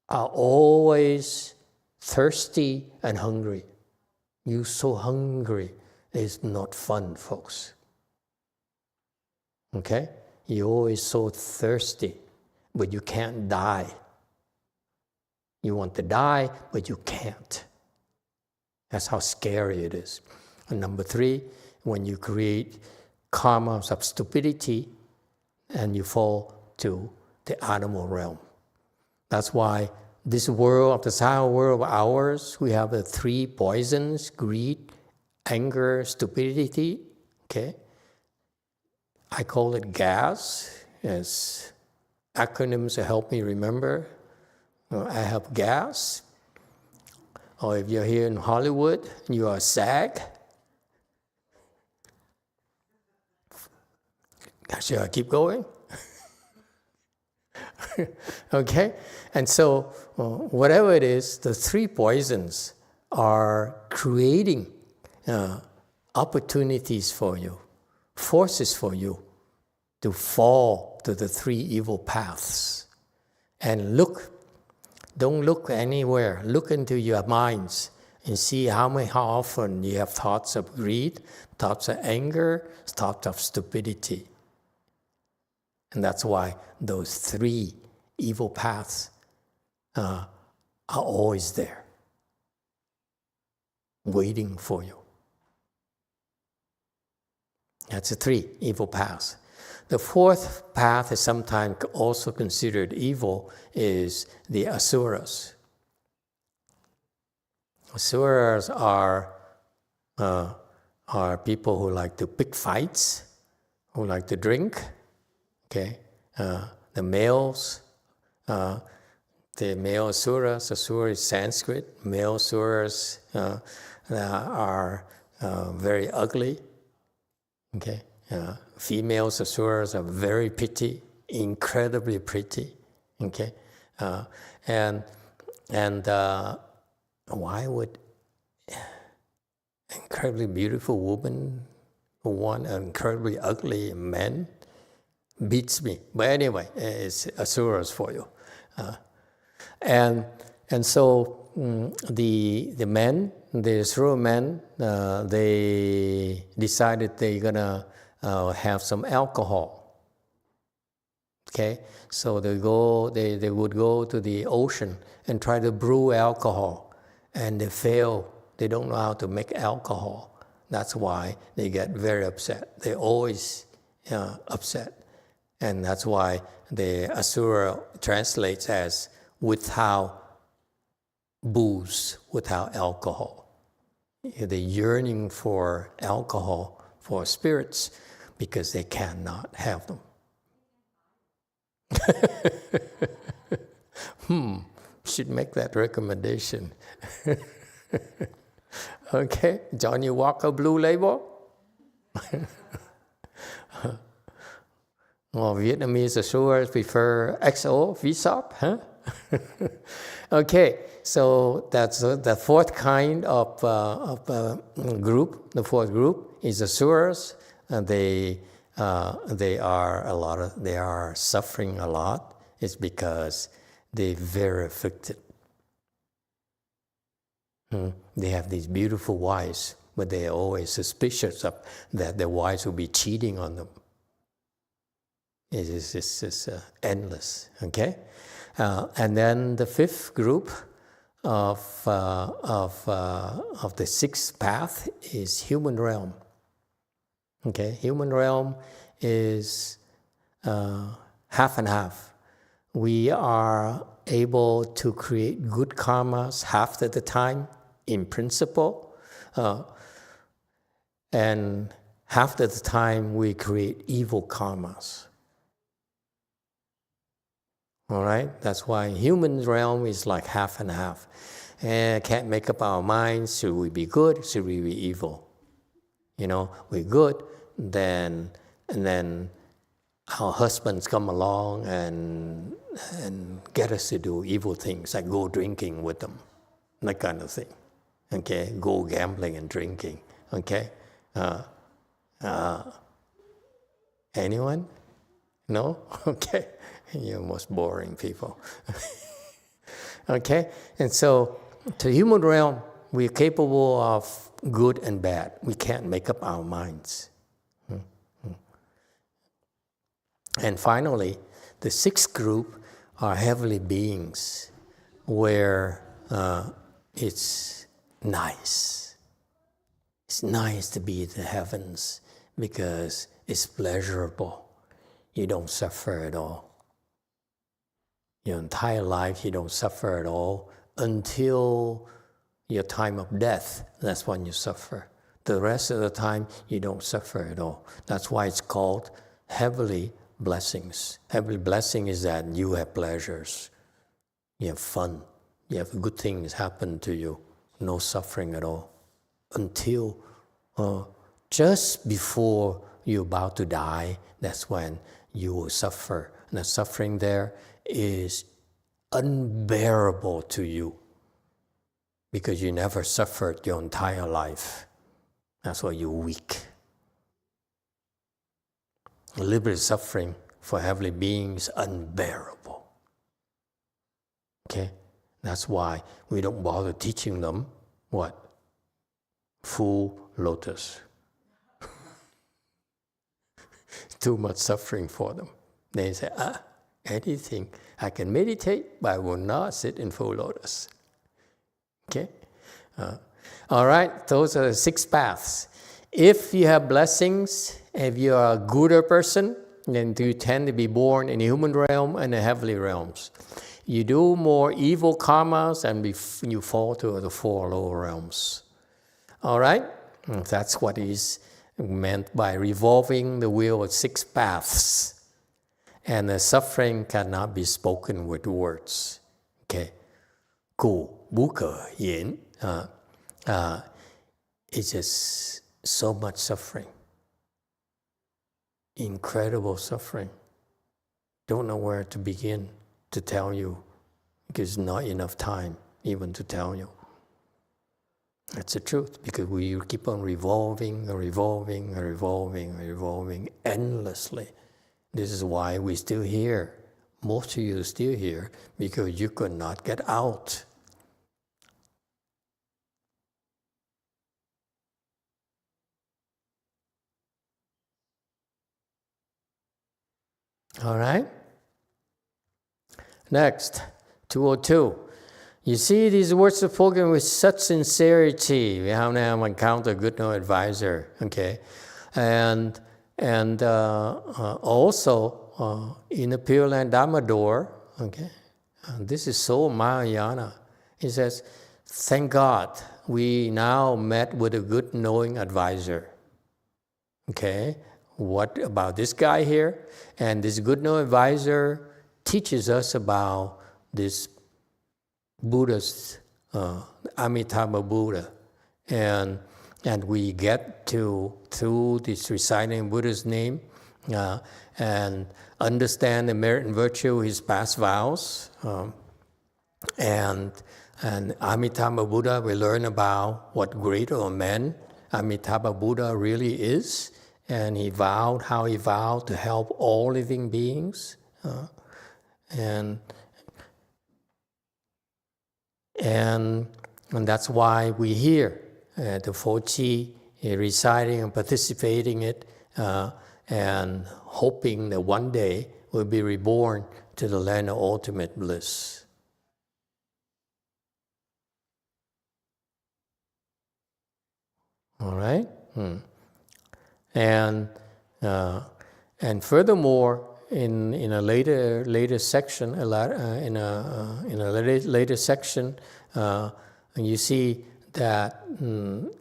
are always thirsty and hungry. You're so hungry, it's not fun, folks. Okay? You're always so thirsty, but you can't die. You want to die, but you can't. That's how scary it is. And number 3, when you create karmas of stupidity, and you fall to the animal realm. That's why this world, the silent world of ours, we have the 3 poisons: greed, anger, stupidity. Okay? I call it gas, as acronyms to help me remember. I have gas. Or if you're here in Hollywood, you are SAG. Should I keep going? Okay? And so, whatever it is, the 3 poisons are creating opportunities for you, forces for you to fall to the 3 evil paths. And don't look anywhere. Look into your minds and see how often you have thoughts of greed, thoughts of anger, thoughts of stupidity. And that's why those 3 evil paths are always there, waiting for you. That's the 3 evil paths. The fourth path is sometimes also considered evil, is the asuras. Asuras are people who like to pick fights, who like to drink. Okay, the males, the male asuras. Asura is Sanskrit. Male asuras are very ugly. Okay, female asuras are very pretty, incredibly pretty. Okay, and why would incredibly beautiful woman want an incredibly ugly man? Beats me. But anyway, it's asuras for you. And so the men, the asura men, they decided they're gonna have some alcohol. Okay, so they would go to the ocean and try to brew alcohol, and they fail. They don't know how to make alcohol. That's why they get very upset. They're always upset. And that's why the asura translates as without booze, without alcohol. They're yearning for alcohol, for spirits, because they cannot have them. Should make that recommendation. Okay, Johnny Walker Blue Label. Well, Vietnamese asuras prefer XO, VSOP, huh? Okay, so that's the fourth kind of group. The fourth group is asuras, and they are suffering a lot. It's because they're very afflicted. They have these beautiful wives, but they are always suspicious of that their wives will be cheating on them. It's endless, okay? And then the fifth group of the sixth path is human realm. Okay, human realm is half and half. We are able to create good karmas half of the time, in principle, and half of the time we create evil karmas. All right, that's why human realm is like half and half. And can't make up our minds, should we be good, should we be evil? You know, we're good, and then our husbands come along and get us to do evil things, like go drinking with them, that kind of thing. Okay, go gambling and drinking. Okay, anyone? No? Okay. You're most boring people. Okay? And so, to human realm, we're capable of good and bad. We can't make up our minds. And finally, the sixth group are heavenly beings, where it's nice. It's nice to be in the heavens because it's pleasurable. You don't suffer at all. Your entire life, you don't suffer at all until your time of death. That's when you suffer. The rest of the time, you don't suffer at all. That's why it's called heavenly blessings. Heavenly blessing is that you have pleasures, you have fun, you have good things happen to you, no suffering at all. Until just before you're about to die, that's when you will suffer. And the suffering there is unbearable to you because you never suffered your entire life. That's why you're weak. Deliberate suffering for heavenly beings unbearable. Okay? That's why we don't bother teaching them what? Full lotus. Too much suffering for them. They say, anything. I can meditate, but I will not sit in full lotus. Okay? All right, those are the 6 paths. If you have blessings, if you are a gooder person, then you tend to be born in the human realm and the heavenly realms. You do more evil karmas and you fall to the 4 lower realms. All right? That's what is meant by revolving the wheel of 6 paths. And the suffering cannot be spoken with words. Okay? It's just so much suffering. Incredible suffering. Don't know where to begin to tell you, because not enough time even to tell you. That's the truth, because we keep on revolving endlessly. This is why we're still here. Most of you are still here because you could not get out. All right? Next, 202. You see, these words are spoken with such sincerity. We have now encountered a good no advisor, okay? And also in the Pure Land Dharma door, okay? This is so Mahayana. He says, thank God we now met with a good knowing advisor. Okay? What about this guy here? And this good knowing advisor teaches us about this Buddha's, Amitabha Buddha. And we get to, through this reciting Buddha's name, and understand the merit and virtue of his past vows. And Amitabha Buddha, we learn about what greater man Amitabha Buddha really is. And he vowed how he vowed to help all living beings. And that's why we're here, the Fochi, reciting and participating in it, and hoping that one day we'll be reborn to the land of ultimate bliss. All right? And furthermore, in a later section, you see that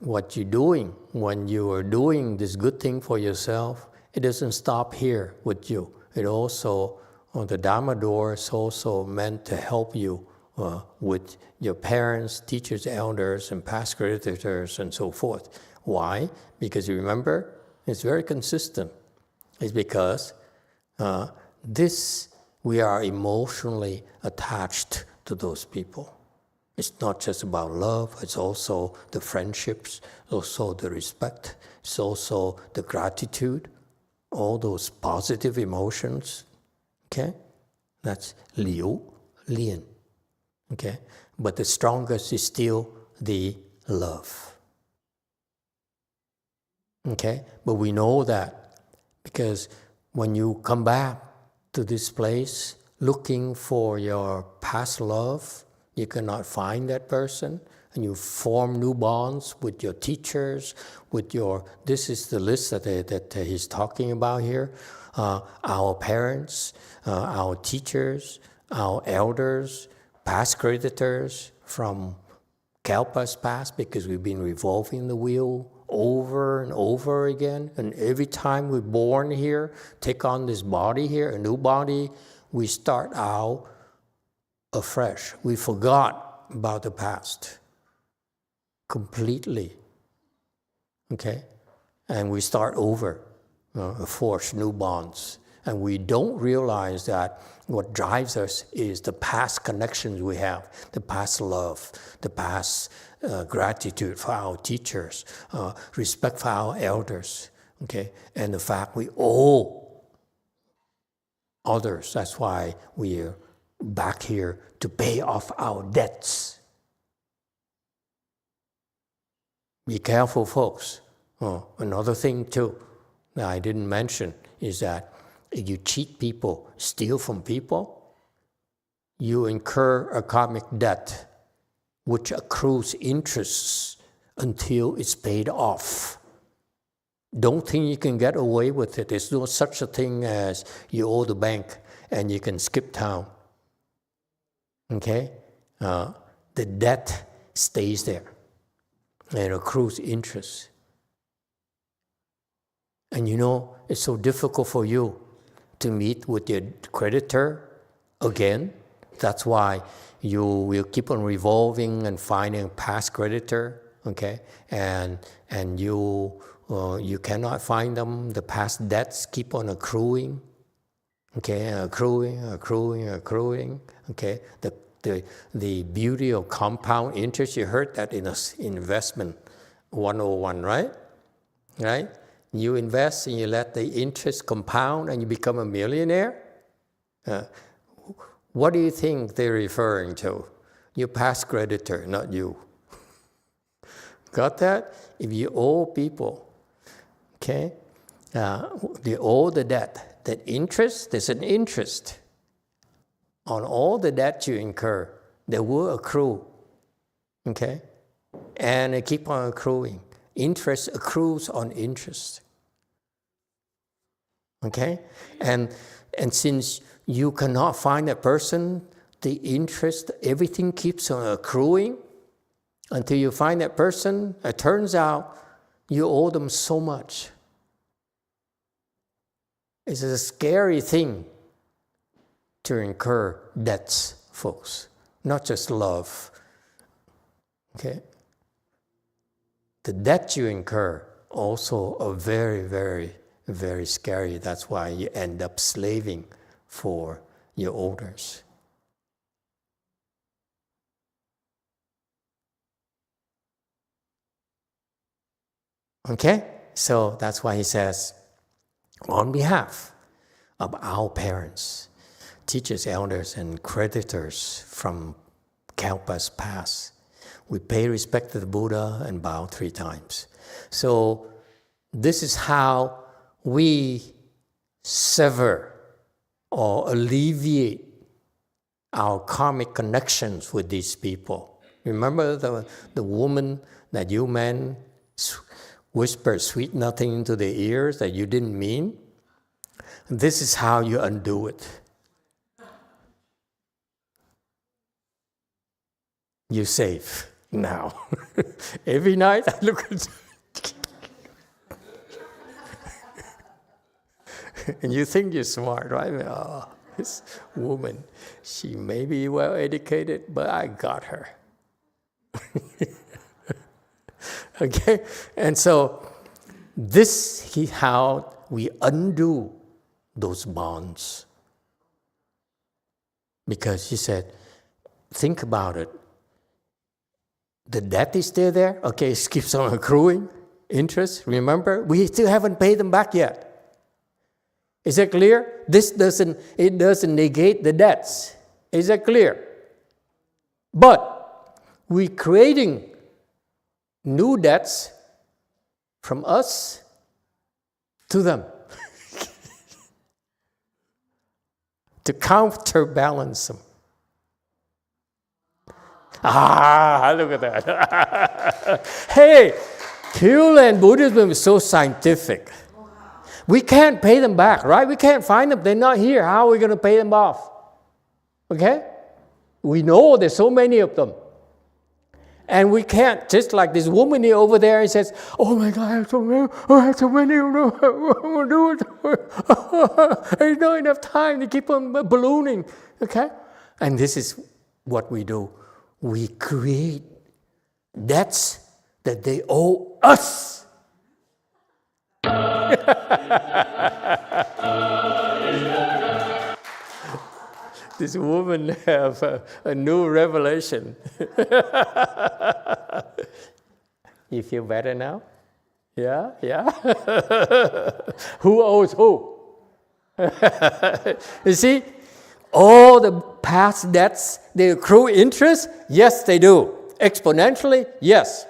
what you're doing when you are doing this good thing for yourself, it doesn't stop here with you. It also, the Dharma door is also meant to help you with your parents, teachers, elders, and past creditors, and so forth. Why? Because you remember, it's very consistent. It's because we are emotionally attached to those people. It's not just about love, it's also the friendships, also the respect, it's also the gratitude, all those positive emotions. Okay? That's liu, lian. Okay? But the strongest is still the love. Okay? But we know that because when you come back to this place looking for your past love, you cannot find that person, and you form new bonds with your teachers, this is the list that he's talking about here, our parents, our teachers, our elders, past creditors from Kalpas past, because we've been revolving the wheel over and over again, and every time we're born here, take on this body here, a new body, we start out afresh. We forgot about the past completely, okay? And we start over, forge new bonds. And we don't realize that what drives us is the past connections we have, the past love, the past gratitude for our teachers, respect for our elders, okay? And the fact we owe others. That's why we're back here to pay off our debts. Be careful, folks. Another thing too that I didn't mention is that if you cheat people, steal from people, you incur a karmic debt which accrues interests until it's paid off. Don't think you can get away with it. There's no such a thing as you owe the bank and you can skip town. Okay? The debt stays there and accrues interest. And you know, it's so difficult for you to meet with your creditor again. That's why you will keep on revolving and finding past creditor, okay? And you cannot find them. The past debts keep on accruing, okay? Accruing, okay? The beauty of compound interest, you heard that in investment 101, right? Right? You invest and you let the interest compound and you become a millionaire. What do you think they're referring to? Your past creditor, not you. Got that? If you owe people, okay, you owe the debt. That interest, there's an interest on all the debt you incur. They will accrue, okay? And they keep on accruing. Interest accrues on interest. Okay? And since you cannot find a person, the interest, everything keeps on accruing until you find that person. It turns out you owe them so much. It's a scary thing to incur debts, folks. Not just love. Okay? The debt you incur also are very, very, very scary. That's why you end up slaving for your owners. Okay? So that's why he says, on behalf of our parents, teachers, elders, and creditors from Kalpas past, we pay respect to the Buddha and bow 3 times. So this is how we sever or alleviate our karmic connections with these people. Remember the woman that you men whispered sweet nothing into their ears that you didn't mean? This is how you undo it. You're safe now. Every night I look at and you think you're smart, right? Oh, this woman, she may be well educated, but I got her. Okay? And so this is how we undo those bonds. Because he said, think about it. The debt is still there. Okay, it keeps on accruing interest. Remember, we still haven't paid them back yet. Is that clear? It doesn't negate the debts. Is that clear? But we're creating new debts from us to them to counterbalance them. Look at that. Hey, Pure Land Buddhism is so scientific. We can't pay them back, right? We can't find them. They're not here. How are we going to pay them off? Okay? We know there's so many of them. And we can't, just like this woman here over there, and says, oh my God, I have so many, I don't know what to do it. There's not enough time to keep on ballooning. Okay? And this is what we do. We create debts that they owe us. This woman have a new revelation. You feel better now? Yeah? Who owes who? You see, all the past debts, they accrue interest? Yes, they do. Exponentially? Yes.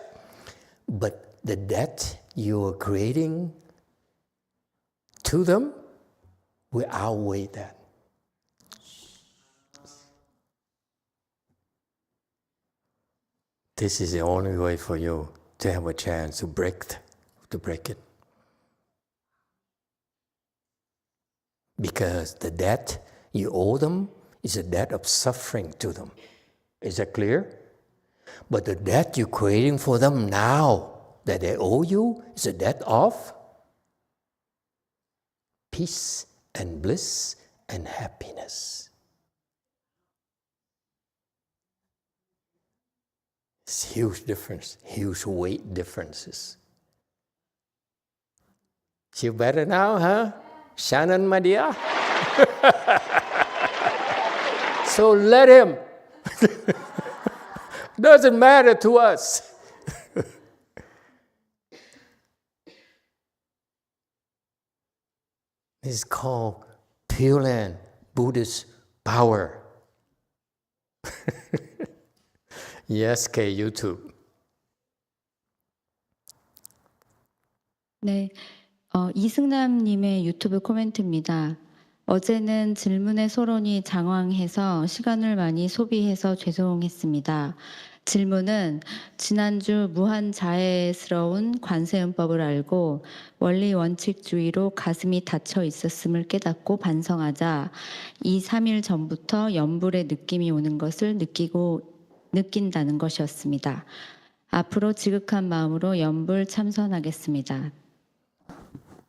But the debt you are creating to them will outweigh that. This is the only way for you to have a chance to break it. because the debt you owe them is a debt of suffering to them. Is that clear? But the debt you're creating for them now that they owe you is a debt of peace and bliss and happiness. It's huge difference, huge weight differences. Feel better now, huh? Shannon, my dear? So let him. Doesn't matter to us. This is called Pure Land Buddhist power. Yes, K, YouTube. 네, 이승남님의 유튜브 코멘트입니다. 어제는 질문의 소론이 장황해서 시간을 많이 소비해서 죄송했습니다. 질문은 지난주 무한자애스러운 관세음법을 알고 원리 원칙주의로 가슴이 닫혀 있었음을 깨닫고 반성하자 2, 3일 전부터 염불의 느낌이 오는 것을 느낀다는 것이었습니다. 앞으로 지극한 마음으로 염불 참선하겠습니다.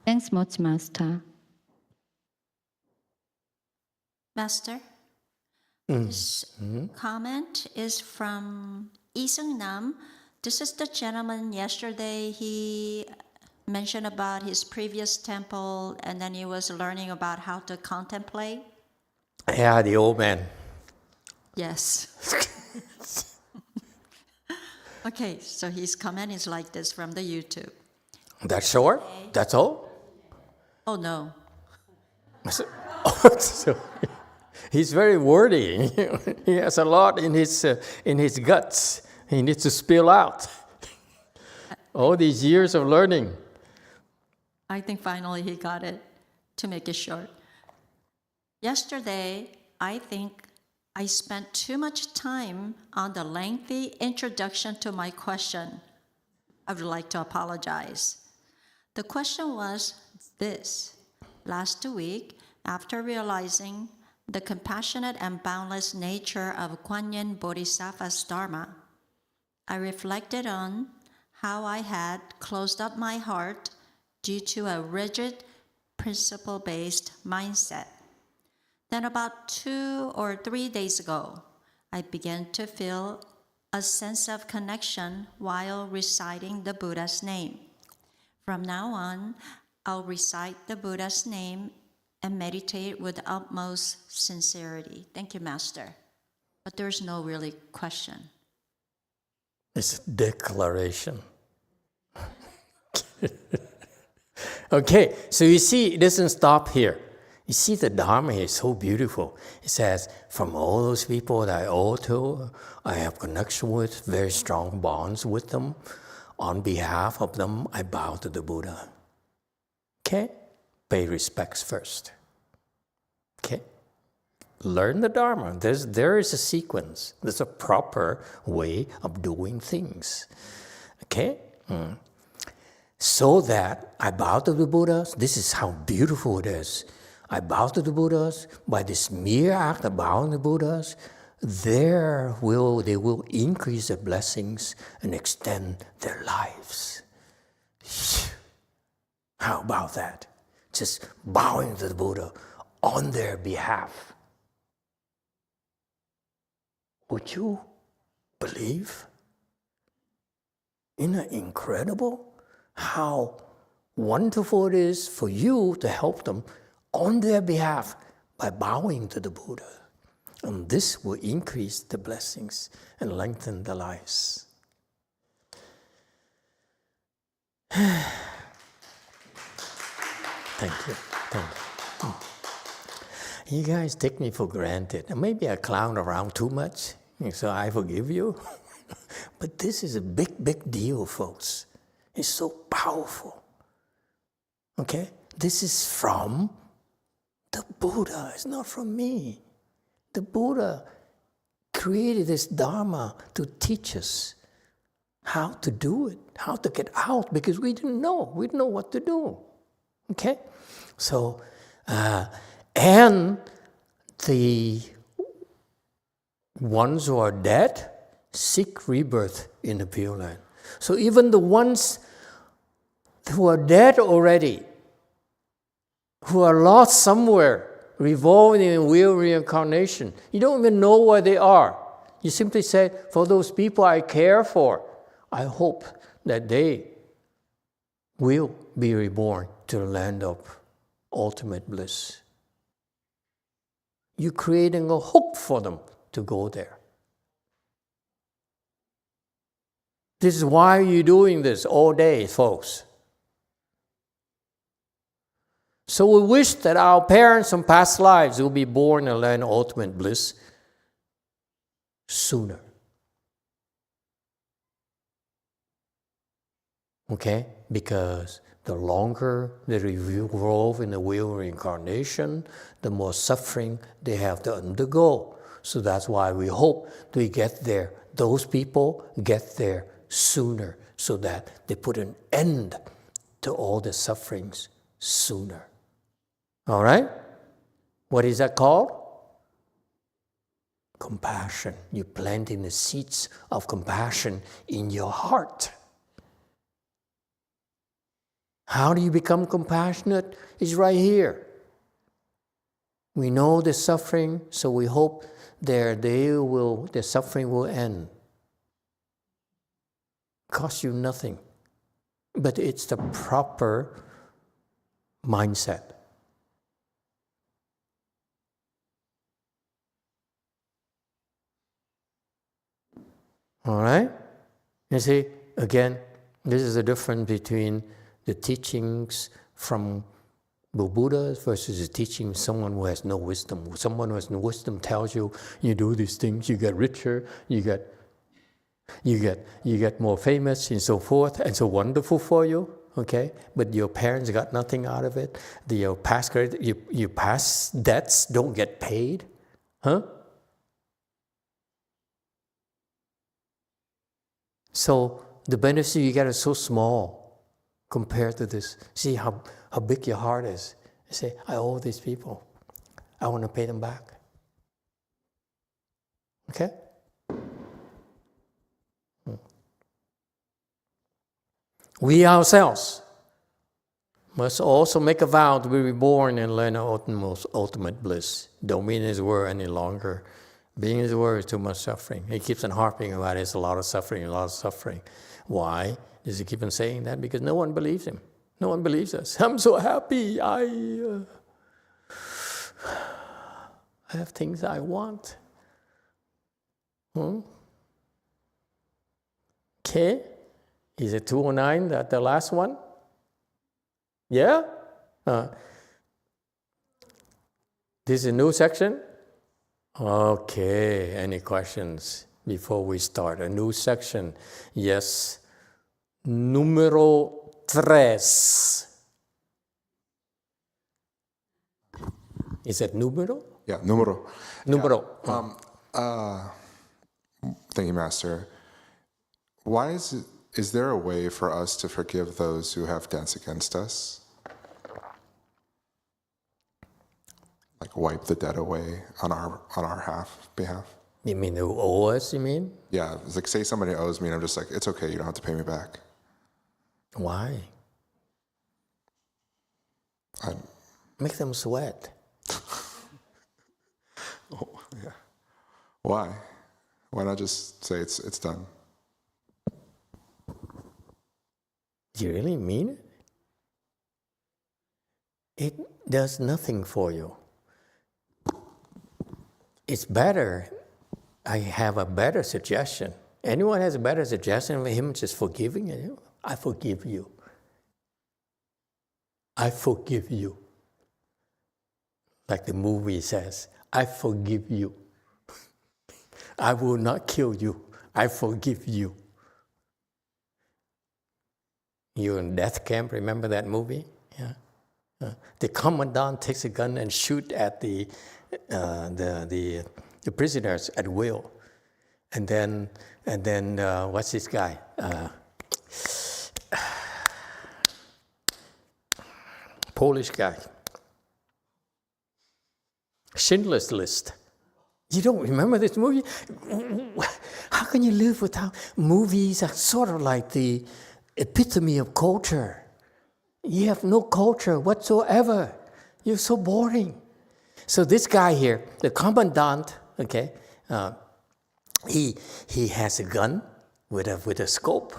Thanks much, Master. Master, this comment is from Lee Seung-nam. This is the gentleman yesterday. He mentioned about his previous temple, and then he was learning about how to contemplate. Yeah, the old man. Yes. Okay, so his comment is like this from the YouTube. That's short? That's all? Oh, no. So, he's very wordy. He has a lot in his guts. He needs to spill out. All these years of learning. I think finally he got it, to make it short. Yesterday, I think I spent too much time on the lengthy introduction to my question. I would like to apologize. The question was this. Last week, after realizing the compassionate and boundless nature of Kuan Yin Bodhisattva's Dharma, I reflected on how I had closed up my heart due to a rigid, principle-based mindset. Then about 2 or 3 days ago, I began to feel a sense of connection while reciting the Buddha's name. From now on, I'll recite the Buddha's name and meditate with utmost sincerity. Thank you, Master. But there's no really question. It's a declaration. Okay, so you see, it doesn't stop here. You see, the Dharma is so beautiful. It says, from all those people that I owe to, I have connection with, very strong bonds with them. On behalf of them, I bow to the Buddha. Okay? Pay respects first. Okay? Learn the Dharma. There is a sequence. There's a proper way of doing things. Okay? So that I bow to the Buddhas. This is how beautiful it is. I bow to the Buddhas. By this mere act of bowing to the Buddhas, they will increase their blessings and extend their lives. How about that? Just bowing to the Buddha on their behalf. Would you believe? Isn't it incredible how wonderful it is for you to help them on their behalf by bowing to the Buddha? And this will increase the blessings and lengthen the lives. Thank you. Thank you. You guys take me for granted. Maybe I clown around too much, so I forgive you. But this is a big, big deal, folks. It's so powerful. Okay? This is from the Buddha. It's not from me. The Buddha created this Dharma to teach us how to do it, how to get out, because we didn't know. We didn't know what to do. Okay? So, And the ones who are dead seek rebirth in the Pure Land. So even the ones who are dead already, who are lost somewhere, revolving in wheel reincarnation, you don't even know where they are. You simply say, for those people I care for, I hope that they will be reborn to the land of ultimate bliss. You're creating a hope for them to go there. This is why you're doing this all day, folks. So we wish that our parents from past lives will be born in the land of ultimate bliss sooner. Okay? Because the longer they revolve in the wheel of reincarnation, the more suffering they have to undergo. So that's why we hope we get there. Those people get there sooner so that they put an end to all the sufferings sooner. All right? What is that called? Compassion. You're planting the seeds of compassion in your heart. How do you become compassionate? It's right here. We know the suffering, so we hope the suffering will end. Cost you nothing. But it's the proper mindset. All right? You see, again, this is the difference between the teachings from the Buddha versus the teaching of someone who has no wisdom. Someone who has no wisdom tells you, you do these things, you get richer, you get more famous and so forth, and so wonderful for you, okay? But your parents got nothing out of it. Your past debts don't get paid, huh? So the benefit you get is so small compared to this. See how big your heart is. You say, I owe these people. I want to pay them back. Okay? We ourselves must also make a vow to be reborn and learn ultimate bliss. Don't mean his word any longer. Being his word is too much suffering. He keeps on harping about it. It's a lot of suffering, a lot of suffering. Why does he keep on saying that? Because no one believes him. No one believes us. I'm so happy. I have things I want. Okay. Is it 209, that the last one? Yeah? This is a new section? Okay, any questions before we start? A new section. Yes. Número 3. Is it número? Yeah, número. Número. Yeah. Thank you, Master. Why is there a way for us to forgive those who have debts against us? Like wipe the debt away on our behalf? You mean who owe us, you mean? Yeah, it's like say somebody owes me and I'm just like, it's okay, you don't have to pay me back. Why? Make them sweat. Oh, yeah. Why? Why not just say it's done? Do you really mean it? It does nothing for you. It's better. I have a better suggestion. Anyone has a better suggestion of him just forgiving you? I forgive you. I forgive you. Like the movie says, I forgive you. I will not kill you. I forgive you. You in death camp, remember that movie? Yeah. The commandant takes a gun and shoot at the prisoners at will, and then what's this guy? Polish guy. Schindler's List. You don't remember this movie? How can you live without movies? Are sort of like the epitome of culture. You have no culture whatsoever. You're so boring. So this guy here, the commandant, okay, he has a gun with a scope,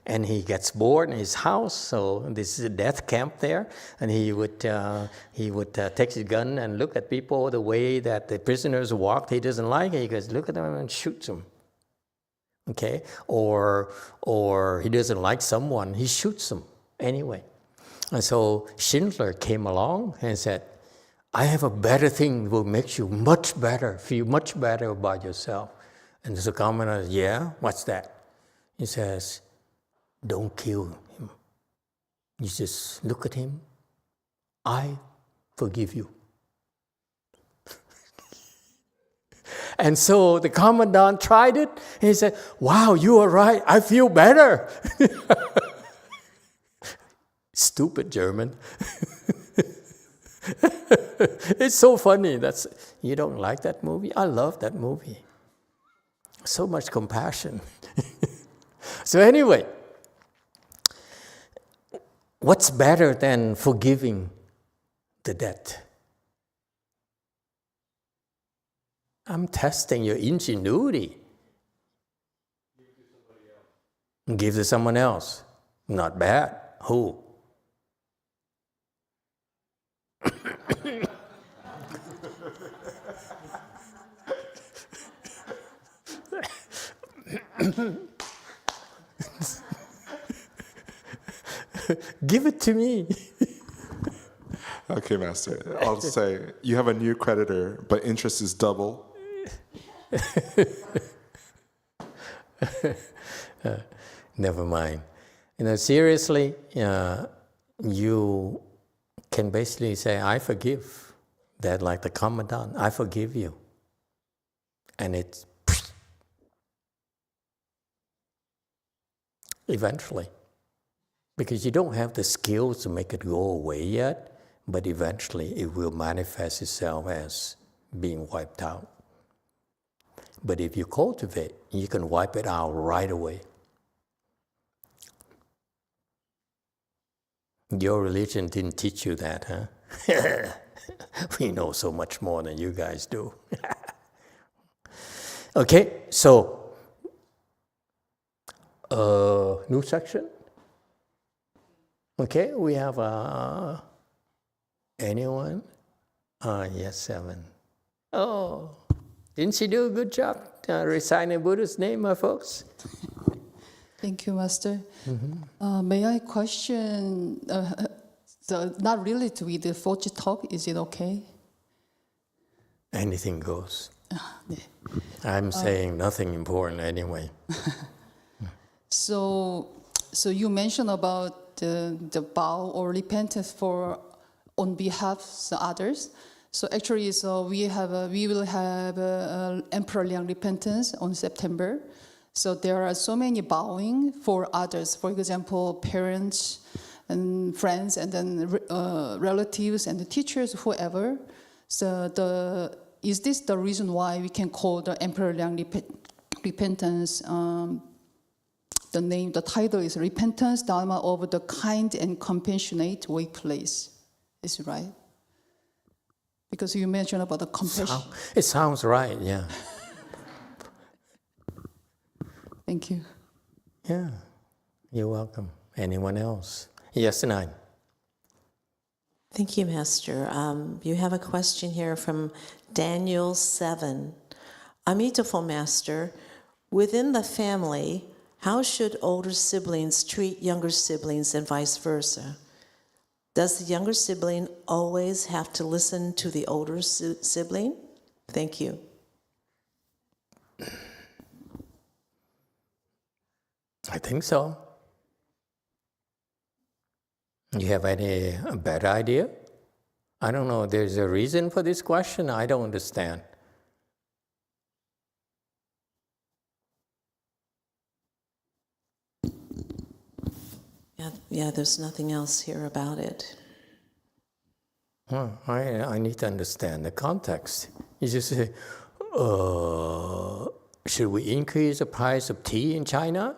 and he gets bored in his house. So this is a death camp there, and he would take his gun and look at people the way that the prisoners walked. He doesn't like it. He goes, look at them and shoots them. Okay, or he doesn't like someone, he shoots them anyway. And so Schindler came along and said, I have a better thing that will make you much better, feel much better about yourself. And the commander says, yeah, what's that? He says, don't kill him. You just look at him. I forgive you. And so the commandant tried it, and he said, wow, you are right, I feel better. Stupid German. It's so funny. You don't like that movie? I love that movie. So much compassion. So anyway, what's better than forgiving the debt? I'm testing your ingenuity. Give to someone else. Not bad. Who? Give it to me. Okay, Master. I'll say, you have a new creditor, but interest is double. Never mind. Seriously, you can basically say, I forgive. That like the commandant, I forgive you. And it's eventually. Because you don't have the skills to make it go away yet, but eventually it will manifest itself as being wiped out. But if you cultivate, you can wipe it out right away. Your religion didn't teach you that, huh? We know so much more than you guys do. Okay, so, new section. Okay, we have anyone? Yes, 7. Oh, didn't she do a good job reciting Buddha's name, my folks? Thank you, Master. May I question, not related with the Fochi talk, is it okay? Anything goes. I'm saying nothing important anyway. So you mentioned about the vow or repentance on behalf of others. So actually, we will have Emperor Liang repentance on September. So there are so many vowing for others. For example, parents and friends, and then relatives and the teachers, whoever. So is this the reason why we can call the Emperor Liang repentance? The title is Repentance, Dharma of the Kind and Compassionate Workplace. Is it right? Because you mentioned about the compassion. It sounds right, yeah. Thank you. Yeah, you're welcome. Anyone else? Yes, 9. Thank you, Master. You have a question here from Daniel 7. Emitofuo, Master, within the family, how should older siblings treat younger siblings and vice versa? Does the younger sibling always have to listen to the older sibling? Thank you. I think so. You have any better idea? I don't know. There's a reason for this question. I don't understand. Yeah, there's nothing else here about it. I need to understand the context. You just say, should we increase the price of tea in China?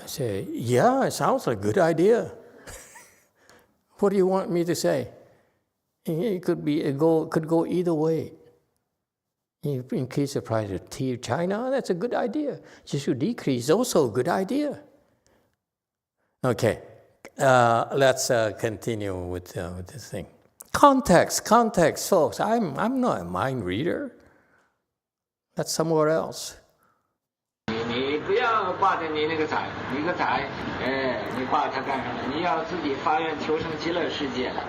I say, yeah, it sounds like a good idea. What do you want me to say? It could go either way. You increase the price of tea in China, that's a good idea. You should decrease, also a good idea. Okay, let's continue with this thing. Context, folks. I'm not a mind reader. That's somewhere else. 你不要挂着你那个财，你个财，你挂它干什么？你要自己发愿求生极乐世界的。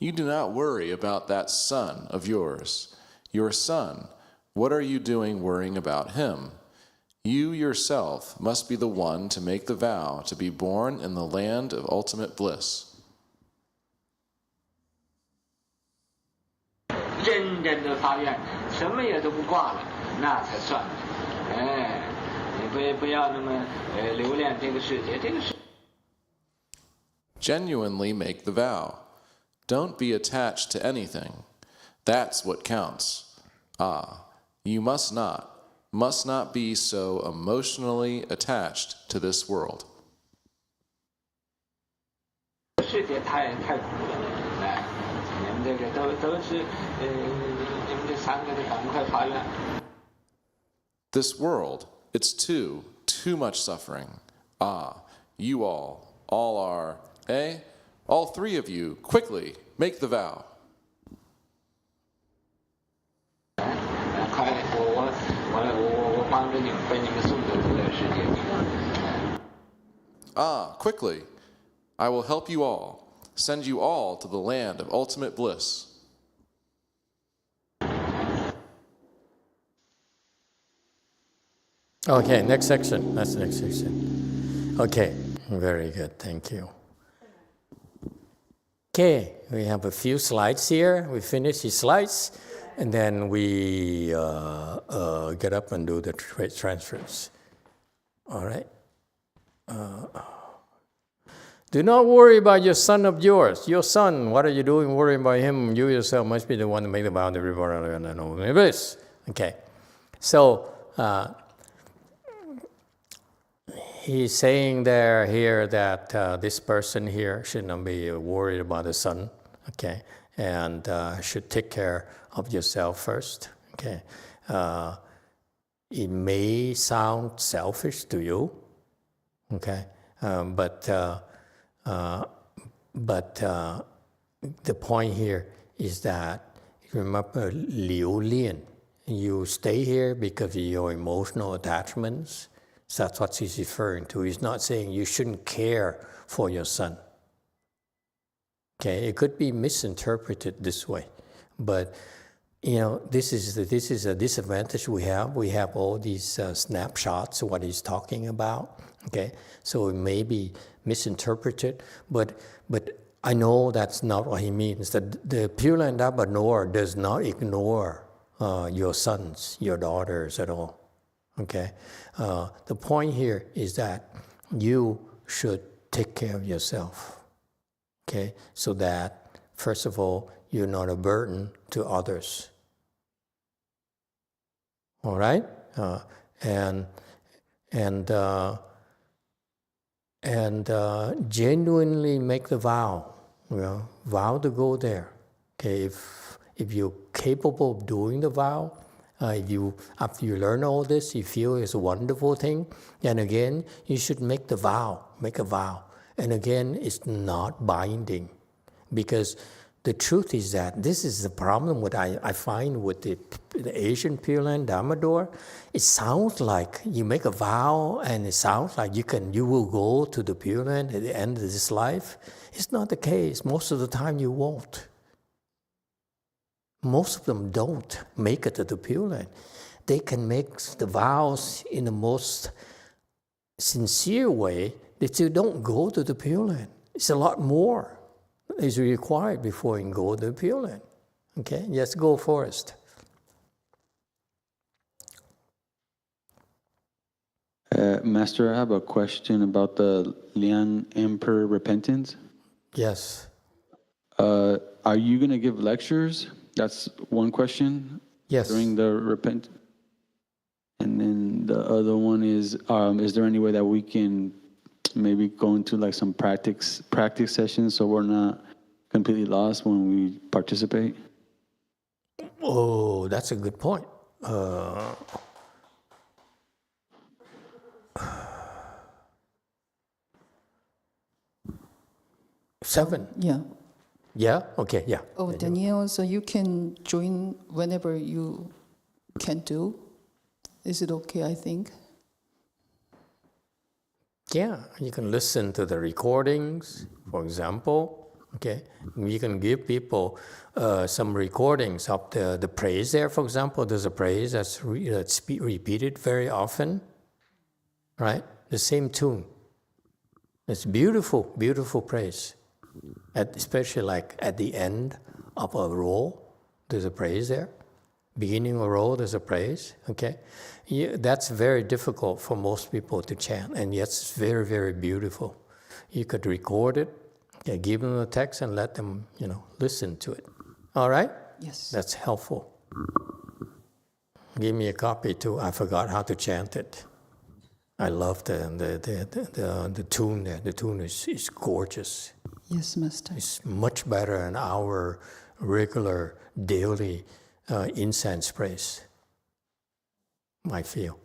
You do not worry about that son of yours. Your son, what are you doing worrying about him? You yourself must be the one to make the vow to be born in the land of ultimate bliss. 认真的发愿，什么也都不挂了，那才算。你不要那么留恋这个世界，这个世。Genuinely make the vow. Don't be attached to anything. That's what counts. You must not be so emotionally attached to this world. 世界太苦了，你们这个都是你们这三个得赶快发愿。This world, it's too much suffering. You all are, All three of you, quickly, make the vow. 快，我帮着你们，把你们送到极乐世界去。Quickly. I will help you all, send you all to the land of ultimate bliss. Okay, next section. That's the next section. Okay, very good. Thank you. Okay, we have a few slides here. We finish these slides, and then we get up and do the transference. All right. Do not worry about your son of yours. Your son, what are you doing worrying about him? You yourself must be the one to make the vow to be born in the land of bliss. Okay. So, he's saying here that this person here should not be worried about the son, okay, and should take care of yourself first, okay. It may sound selfish to you, okay, but the point here is that, remember Liu Lian, you stay here because of your emotional attachments. So that's what he's referring to. He's not saying you shouldn't care for your son. Okay, it could be misinterpreted this way, but this is a disadvantage we have. We have all these snapshots of what he's talking about. Okay, so it may be misinterpreted, but I know that's not what he means. The Pure Land Dharma knower does not ignore your sons, your daughters at all. Okay, the point here is that you should take care of yourself. Okay, so that first of all you're not a burden to others. All right, and genuinely make the vow. Vow to go there. Okay, if you're capable of doing the vow. After you learn all this, you feel it's a wonderful thing, and again, you should make a vow. And again, it's not binding, because the truth is that this is the problem what I find with the Asian Pure Land Dharma door. It sounds like you make a vow, and it sounds like you will go to the Pure Land at the end of this life. It's not the case. Most of the time, you won't. Most of them don't make it to the Pure Land. They can make the vows in the most sincere way. They still don't go to the Pure Land. It's a lot more is required before you can go to the Pure Land. Okay, let's go first. Master, I have a question about the Liang Emperor repentance. Yes. Are you going to give lectures? That's one question. Yes. During the repent. And then the other one is there any way that we can maybe go into like some practice sessions so we're not completely lost when we participate? Oh, that's a good point. 7. Yeah. Yeah? Okay, yeah. Oh, Danielle, so you can join whenever you can do. Is it okay, I think? Yeah, you can listen to the recordings, for example. Okay, you can give people some recordings of the praise there, for example. There's a praise that's repeated very often, right? The same tune. It's beautiful, beautiful praise. Especially like at the end of a row, there's a praise there. Beginning of a row, there's a praise, okay? That's very difficult for most people to chant, and yet it's very, very beautiful. You could record it, give them the text, and let them, listen to it. All right? Yes. That's helpful. Give me a copy too. I forgot how to chant it. I love the tune there. The tune is gorgeous. Yes, Master. It's much better than our regular daily incense praise, I feel.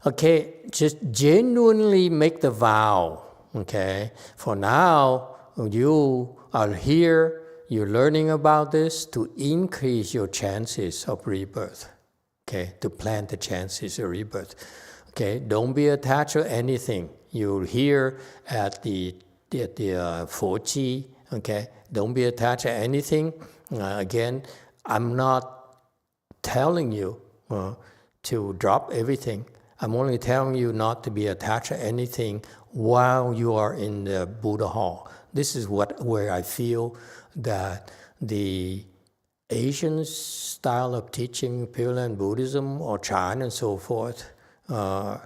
Okay, just genuinely make the vow, okay? For now, you are here, you're learning about this to increase your chances of rebirth, okay? To plant the chances of rebirth, okay? Don't be attached to anything. You're here at the Fochi, okay? Don't be attached to anything. Again, I'm not telling you to drop everything. I'm only telling you not to be attached to anything while you are in the Buddha Hall. This is where I feel that the Asian style of teaching Pure Land Buddhism or Chan and so forth don't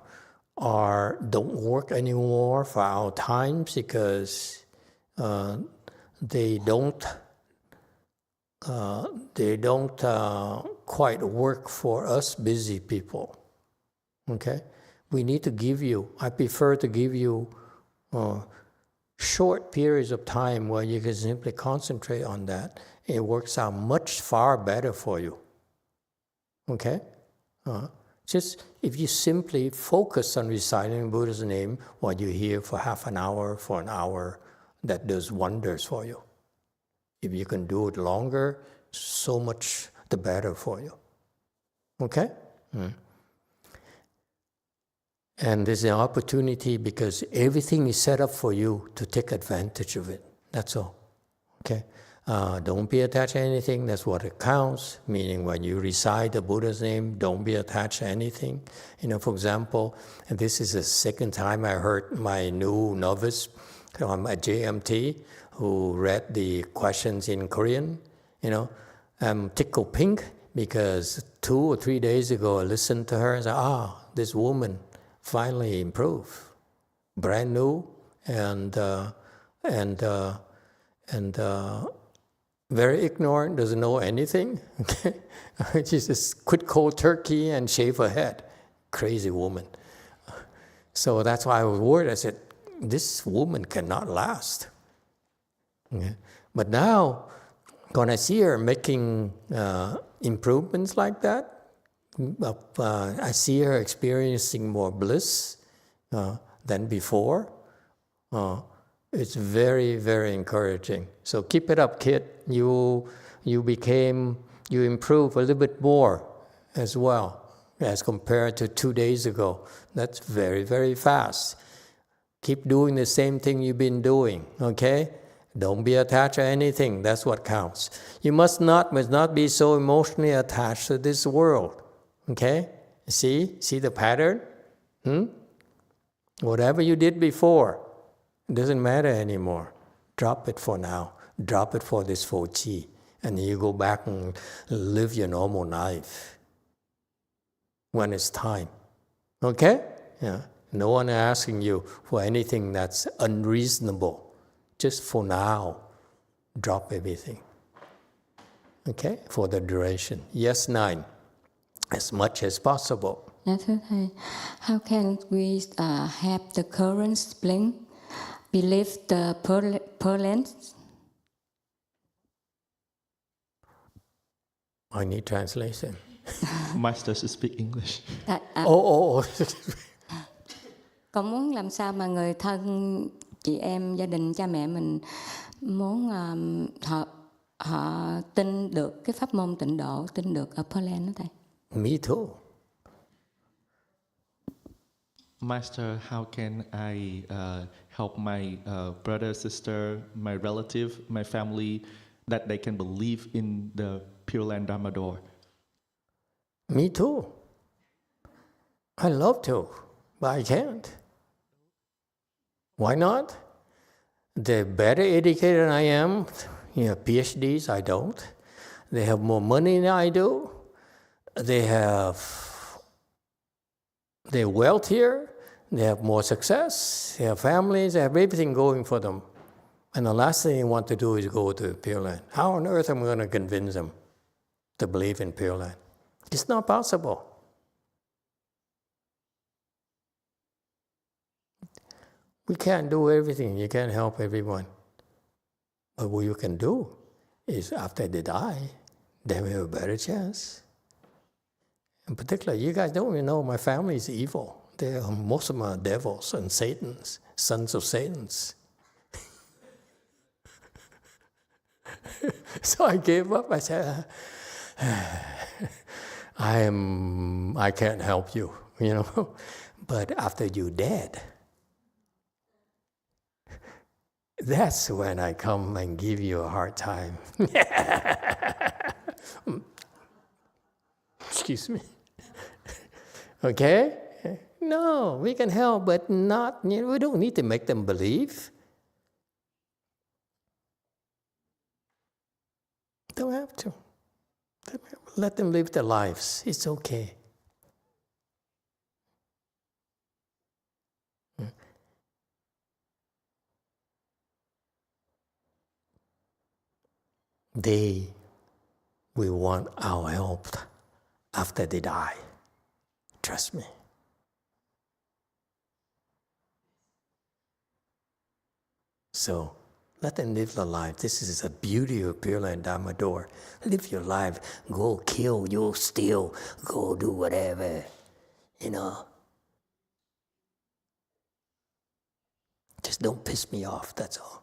work anymore for our times because they don't quite work for us busy people. Okay, we need to give you. I prefer to give you short periods of time where you can simply concentrate on that. It works out much far better for you. Okay. Just if you simply focus on reciting Buddha's name while you're here for half an hour, for an hour, that does wonders for you. If you can do it longer, so much the better for you. Okay? And there's an opportunity because everything is set up for you to take advantage of it. That's all. Okay? Don't be attached to anything. That's what it counts. Meaning when you recite the Buddha's name, don't be attached to anything. For example, and this is the second time I heard my new novice at JMT who read the questions in Korean. I'm tickled pink because 2 or 3 days ago I listened to her and said, this woman finally improved. Brand new and very ignorant, doesn't know anything. She just quit cold turkey and shave her head. Crazy woman. So that's why I was worried. I said, this woman cannot last. Okay. But now, when I see her making improvements like that, I see her experiencing more bliss than before. It's very, very encouraging. So keep it up, kid. You improved a little bit more as well as compared to 2 days ago. That's very, very fast. Keep doing the same thing you've been doing, okay? Don't be attached to anything. That's what counts. You must not be so emotionally attached to this world, okay? See the pattern? Whatever you did before, it doesn't matter anymore. Drop it for now. Drop it for this 4G. And you go back and live your normal life when it's time. Okay? Yeah. No one asking you for anything that's unreasonable. Just for now, drop everything. Okay? For the duration. Yes, 9. As much as possible. Dạ thưa Thầy, how can we have the current spring believe the parents? I need translation. Master should speak English. Oh. Con muốn làm sao mà người thân, chị em, gia đình, cha mẹ mình muốn họ tin được cái pháp môn tịnh độ, tin được ở Poland đó Thầy. Me too. Master, how can I help my brother, sister, my relative, my family, that they can believe in the Pure Land Dharma door? Me too. I love to, but I can't. Why not? They're better educated than I am. PhDs, I don't. They have more money than I do. They're wealthier. They have more success. They have families. They have everything going for them. And the last thing they want to do is go to Pure Land. How on earth am I going to convince them to believe in Pure Land? It's not possible. We can't do everything. You can't help everyone. But what you can do is after they die, they will have a better chance. In particular, you guys don't even know my family is evil. Most of them are devils and Satans, sons of Satans. So I gave up. I said, I can't help you, But after you're dead, that's when I come and give you a hard time. Excuse me. Okay? No, we can help, but not, we don't need to make them believe. Don't have to. Let them live their lives. It's okay. They will want our help after they die. Trust me. So let them live their life. This is the beauty of Pure Land Dharma door. Live your life. Go kill, go steal, go do whatever. Just don't piss me off, that's all.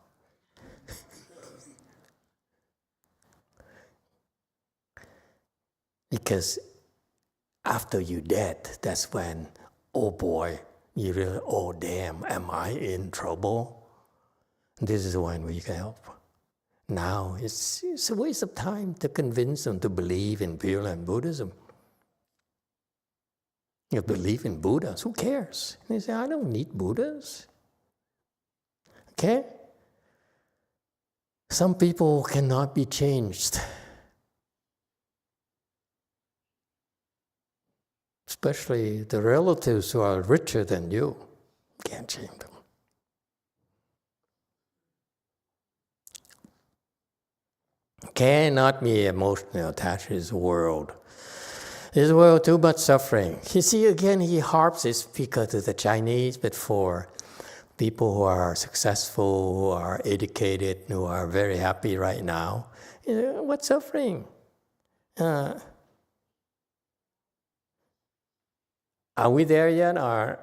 Because after you're dead, that's when, oh boy, you really, oh damn, am I in trouble? This is when we can help. Now, it's a waste of time to convince them to believe in Pure Land Buddhism. You believe in Buddhas, who cares? And they say, I don't need Buddhas. Okay? Some people cannot be changed. Especially the relatives who are richer than you. Can't change them. Cannot be emotionally attached to this world. This world, too much suffering. You see, again, he harps this because of the Chinese, but for people who are successful, who are educated, who are very happy right now, what suffering? Are we there yet? Or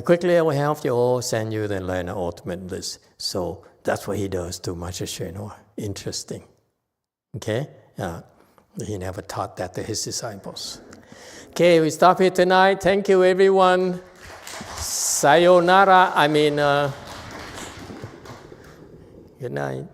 quickly I will help you all, send you the land of ultimate bliss. So that's what he does to Master Shenhua. Interesting. Okay? He never taught that to his disciples. Okay, we stop here tonight. Thank you, everyone. Sayonara. Good night.